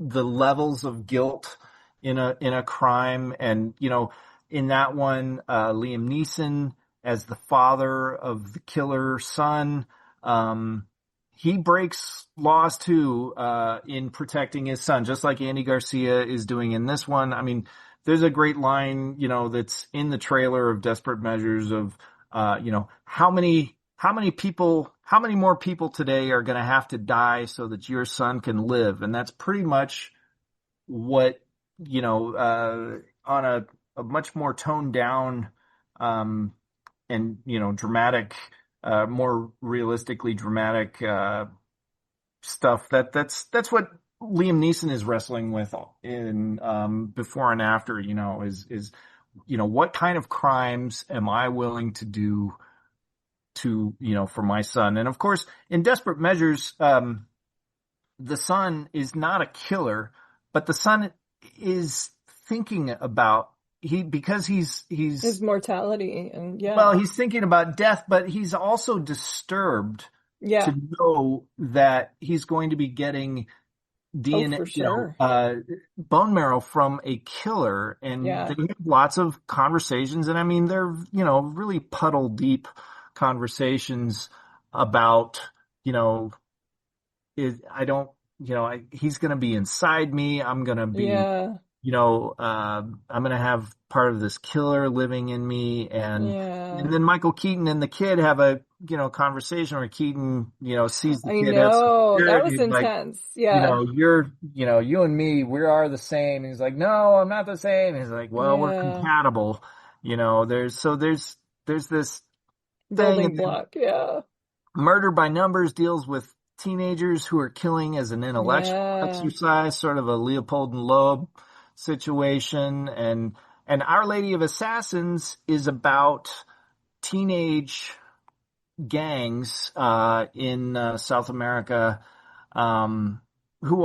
the levels of guilt in a crime. And, in that one, Liam Neeson as the father of the killer son, he breaks laws too, in protecting his son, just like Andy Garcia is doing in this one. I mean, there's a great line, that's in the trailer of Desperate Measures of, how many more people today are going to have to die so that your son can live? And that's pretty much what, on a much more toned down, and, dramatic, more realistically dramatic, stuff. That's what Liam Neeson is wrestling with in, Before and After, is what kind of crimes am I willing to do to, for my son? And of course, in Desperate Measures, the son is not a killer, but the son is thinking about, because His he's mortality and well, yeah. he's thinking about death, but he's also disturbed to Yeah. know that he's going to be getting Oh, DNA, for sure. bone marrow from a killer, and Yeah. they have lots of conversations, and I mean, they're, really puddle deep conversations about, you know, I don't, he's going to be inside me. I'm going to be, Yeah. I'm going to have part of this killer living in me. And Yeah. then Michael Keaton and the kid have a, conversation where Keaton, sees the I kid have some know. That spirit. was He's like, intense. Yeah. you and me, we are the same. And he's like, no, I'm not the same. And he's like, well, we're Yeah. compatible. There's this thing. Building And then block. Yeah. Murder by Numbers deals with teenagers who are killing as an intellectual Yeah. exercise, sort of a Leopold and Loeb situation. And Our Lady of Assassins is about teenage gangs in South America, um, who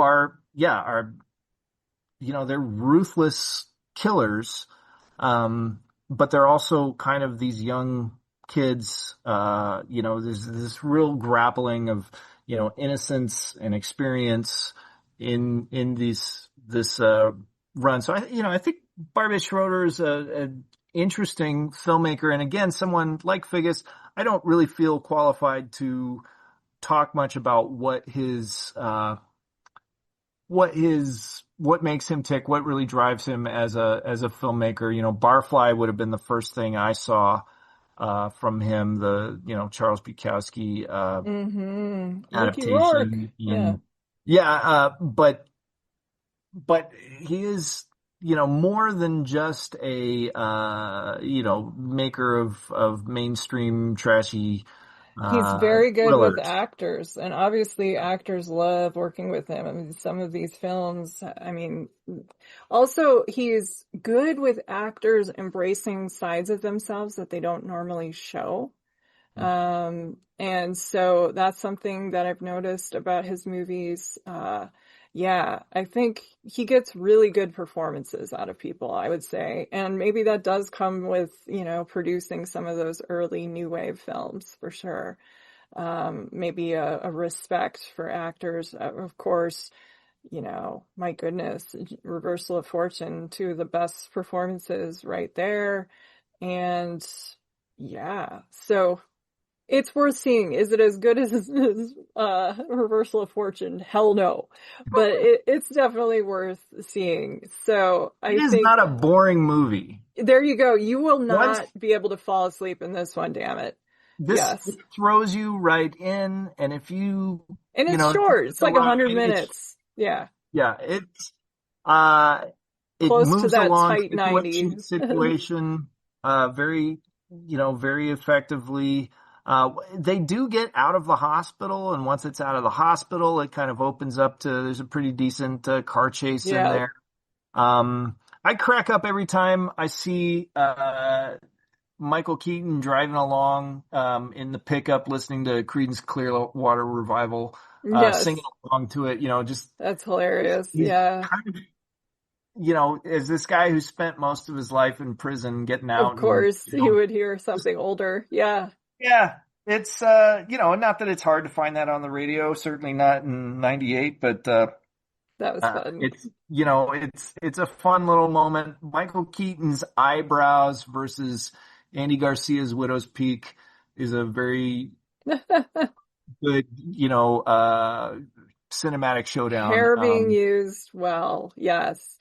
they're ruthless killers, but they're also kind of these young kids. There's this real grappling of, innocence and experience in this run. So I think Barbie Schroeder is a interesting filmmaker, and again, someone like Figgis. I don't really feel qualified to talk much about what makes him tick, what really drives him as a filmmaker. Barfly would have been the first thing I saw from him, the Charles Bukowski Mm-hmm. Mickey Rourke. adaptation. Yeah. And yeah, but he is more than just a maker of mainstream trashy He's very good with thrillers. actors, and obviously actors love working with him. I mean, some of these films, I mean, also he's good with actors embracing sides of themselves that they don't normally show. And so that's something that I've noticed about his movies. Yeah, I think he gets really good performances out of people, I would say. And maybe that does come with, producing some of those early new wave films for sure. Maybe a respect for actors. Of course, my goodness, Reversal of Fortune, two of the best performances right there. And yeah, so it's worth seeing. Is it as good as Reversal of Fortune? Hell no. But it's definitely worth seeing. So It I is think not a boring movie. there you go. You will Once not be able to fall asleep in this one, damn it. this Yes. throws you right in, and if you, And it's if you short. It's get a like line, 100 it's minutes. Yeah. yeah, uh, it Close to moves that along tight situation 90. to situation, very, very effectively. They do get out of the hospital, and once it's out of the hospital, it kind of opens up to, there's a pretty decent car chase in Yeah. there. I crack up every time I see Michael Keaton driving along in the pickup, listening to Creedence Clearwater Revival, Yes. singing along to it. Just That's hilarious. he's Yeah. kind of, as this guy who spent most of his life in prison, getting Of out, and course, you would hear something older. Yeah. yeah, it's not that it's hard to find that on the radio, certainly not in '98, but That was fun. it's a fun little moment. Michael Keaton's eyebrows versus Andy Garcia's Widow's Peak is a very good, cinematic showdown. Hair being used well. Yes.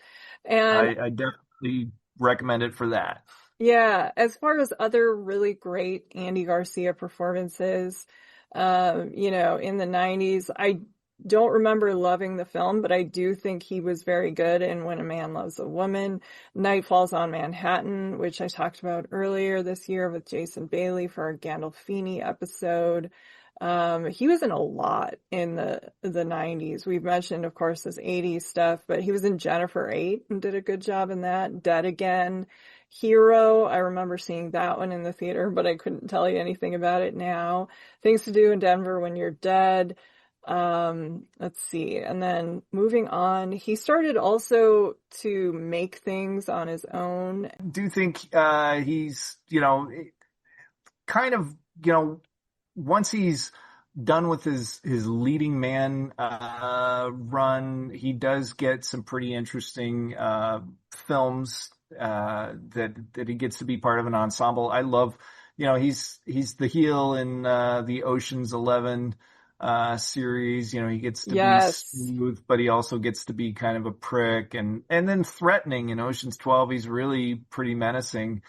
And I definitely recommend it for that. yeah, as far as other really great Andy Garcia performances, in the 90s, I don't remember loving the film, but I do think he was very good in When a Man Loves a Woman, Night Falls on Manhattan, which I talked about earlier this year with Jason Bailey for our Gandolfini episode. He was in a lot in the 90s. We've mentioned, of course, his 80s stuff, but he was in Jennifer 8 and did a good job in that. Dead Again. Hero, I remember seeing that one in the theater, but I couldn't tell you anything about it now. Things to Do in Denver When You're Dead. Let's see. And then moving on, he started also to make things on his own. I do think he's kind of once he's done with his leading man run. He does get some pretty interesting films that he gets to be part of an ensemble. I love, he's the heel in the Ocean's 11 series. He gets to be Yes. smooth, but he also gets to be kind of a prick and then threatening in Ocean's 12. He's really pretty menacing.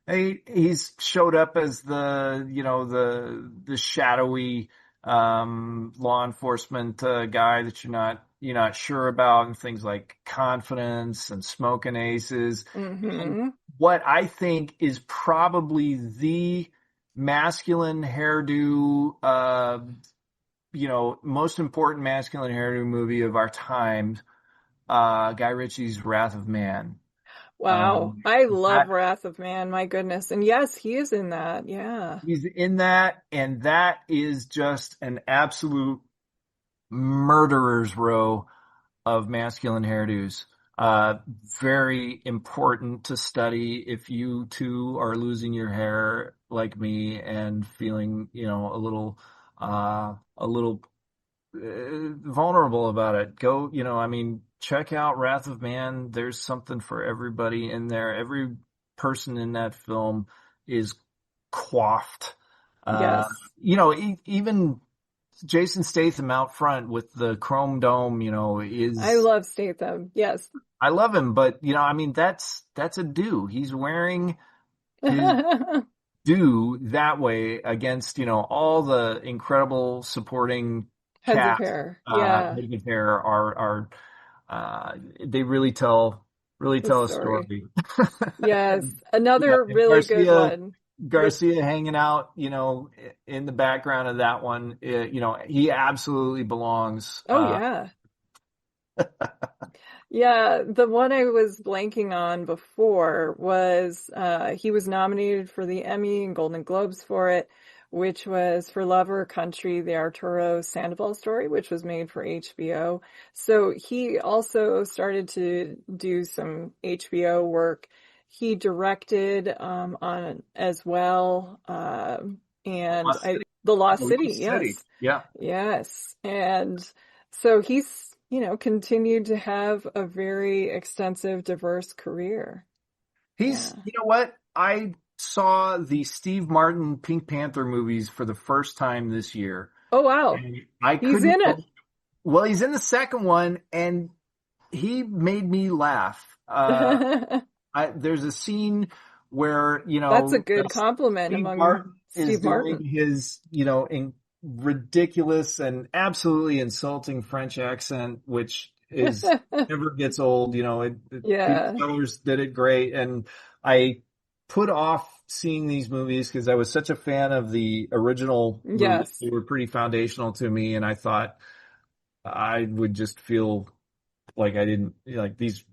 He's showed up as the shadowy law enforcement guy that you're not sure about, and things like Confidence and Smoking Aces. And Mm-hmm. what I think is probably the masculine hairdo, most important masculine hairdo movie of our time, Guy Ritchie's Wrath of Man. Wow. Um, I love that Wrath of Man, my goodness. And yes, he is in that. Yeah. He's in that, and that is just an absolute murderer's row of masculine hairdos. Uh, Very important to study if you too are losing your hair like me and feeling, a little vulnerable about it. Check out Wrath of Man. There's something for everybody in there. Every person in that film is coiffed. Uh, Yes. Even Jason Statham out front with the chrome dome, I is, love Statham. Yes. I love him, but that's a do. He's wearing his do that way against, all the incredible supporting Heads of cast, hair. Yeah. head of hair they really The tell a story. story. Yes. And, Another and really good one. With, Garcia hanging out, in the background of that one, he absolutely belongs. oh yeah. Yeah, the one I was blanking on before was he was nominated for the Emmy and Golden Globes for it, which was for Love or Country, the Arturo Sandoval story, which was made for HBO. So he also started to do some HBO work. He directed on as well, and Lost City. The Lost City, Lost City. yes. Yeah. Yes. And so he's, continued to have a very extensive, diverse career. Yeah. You know what? I saw the Steve Martin Pink Panther movies for the first time this year. Oh, wow. And I He's couldn't, in it. well, he's in the second one and he made me laugh. There's a scene where, That's a good compliment Steve among Martin is Steve doing Martin. his, ridiculous and absolutely insulting French accent, which is never gets old. Peter Yeah. Sellers did it great. And I put off seeing these movies because I was such a fan of the original movies. Yes. They were pretty foundational to me. And I thought I would just feel like I didn't like these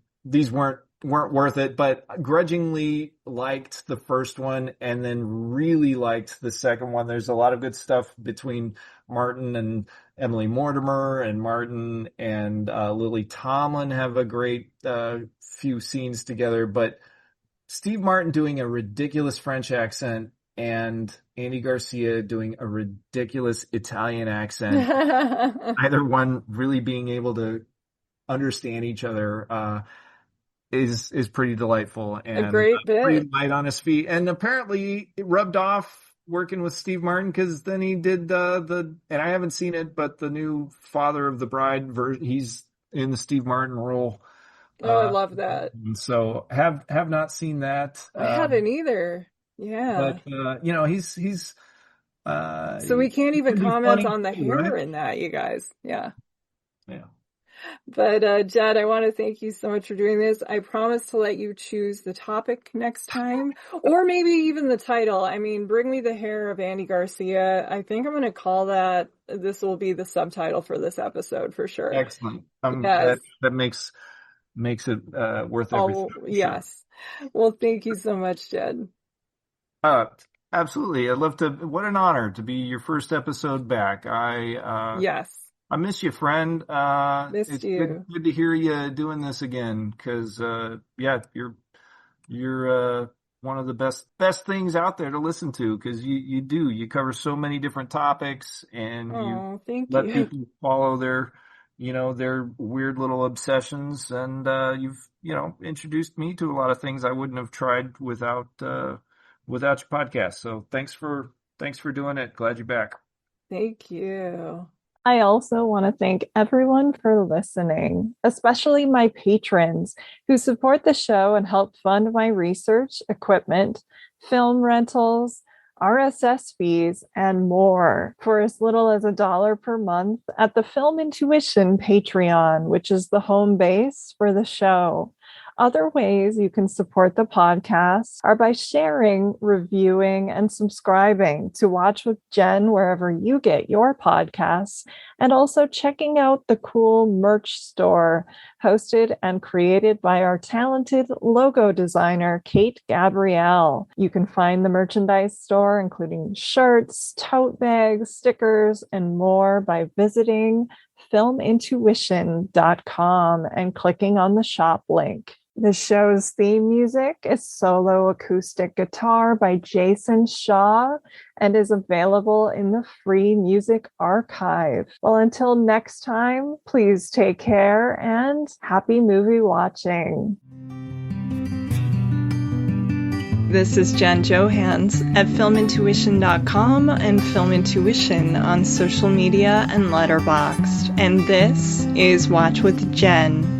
weren't worth it, but grudgingly liked the first one and then really liked the second one. There's a lot of good stuff between Martin and Emily Mortimer, and Martin and Lily Tomlin have a great few scenes together, but Steve Martin doing a ridiculous French accent and Andy Garcia doing a ridiculous Italian accent, either one really being able to understand each other, is pretty delightful A and great pretty bit. light on his feet. And apparently it rubbed off working with Steve Martin because then he did and I haven't seen it, but the new Father of the Bride version, he's in the Steve Martin role. Oh, I Uh, love that. so have not seen that. I haven't either. But Yeah. he's So we can't he even can be comment funny on the too, right? hair in that, you guys. Yeah. Yeah. But Jed, I want to thank you so much for doing this. I promise to let you choose the topic next time, or maybe even the title. I mean, Bring Me the Hair of Andy Garcia. I think I'm going to call that. This will be the subtitle for this episode for sure. Excellent. Yes. That makes it worth everything. Oh, Sure. yes. Well, thank you so much, Jed. Uh, Absolutely. I'd love to. What an honor to be your first episode back. Yes. I miss you, friend. Missed It's you. good to hear you doing this again. Because yeah, you're one of the best things out there to listen to, because you cover so many different topics, and you Oh, thank let you. people follow their weird little obsessions, and you've introduced me to a lot of things I wouldn't have tried without your podcast. So thanks for doing it. Glad you're back. Thank you. I also want to thank everyone for listening, especially my patrons who support the show and help fund my research, equipment, film rentals, RSS fees, and more for as little as $1 per month at the Film Intuition Patreon, which is the home base for the show. Other ways you can support the podcast are by sharing, reviewing, and subscribing to Watch with Jen wherever you get your podcasts, and also checking out the cool merch store hosted and created by our talented logo designer, Kate Gabrielle. You can find the merchandise store, including shirts, tote bags, stickers, and more by visiting filmintuition.com and clicking on the shop link. The show's theme music is solo acoustic guitar by Jason Shaw and is available in the free music archive. Well, until next time, please take care and happy movie watching. This is Jen Johans at filmintuition.com and Film Intuition on social media and Letterboxd. And this is Watch with Jen.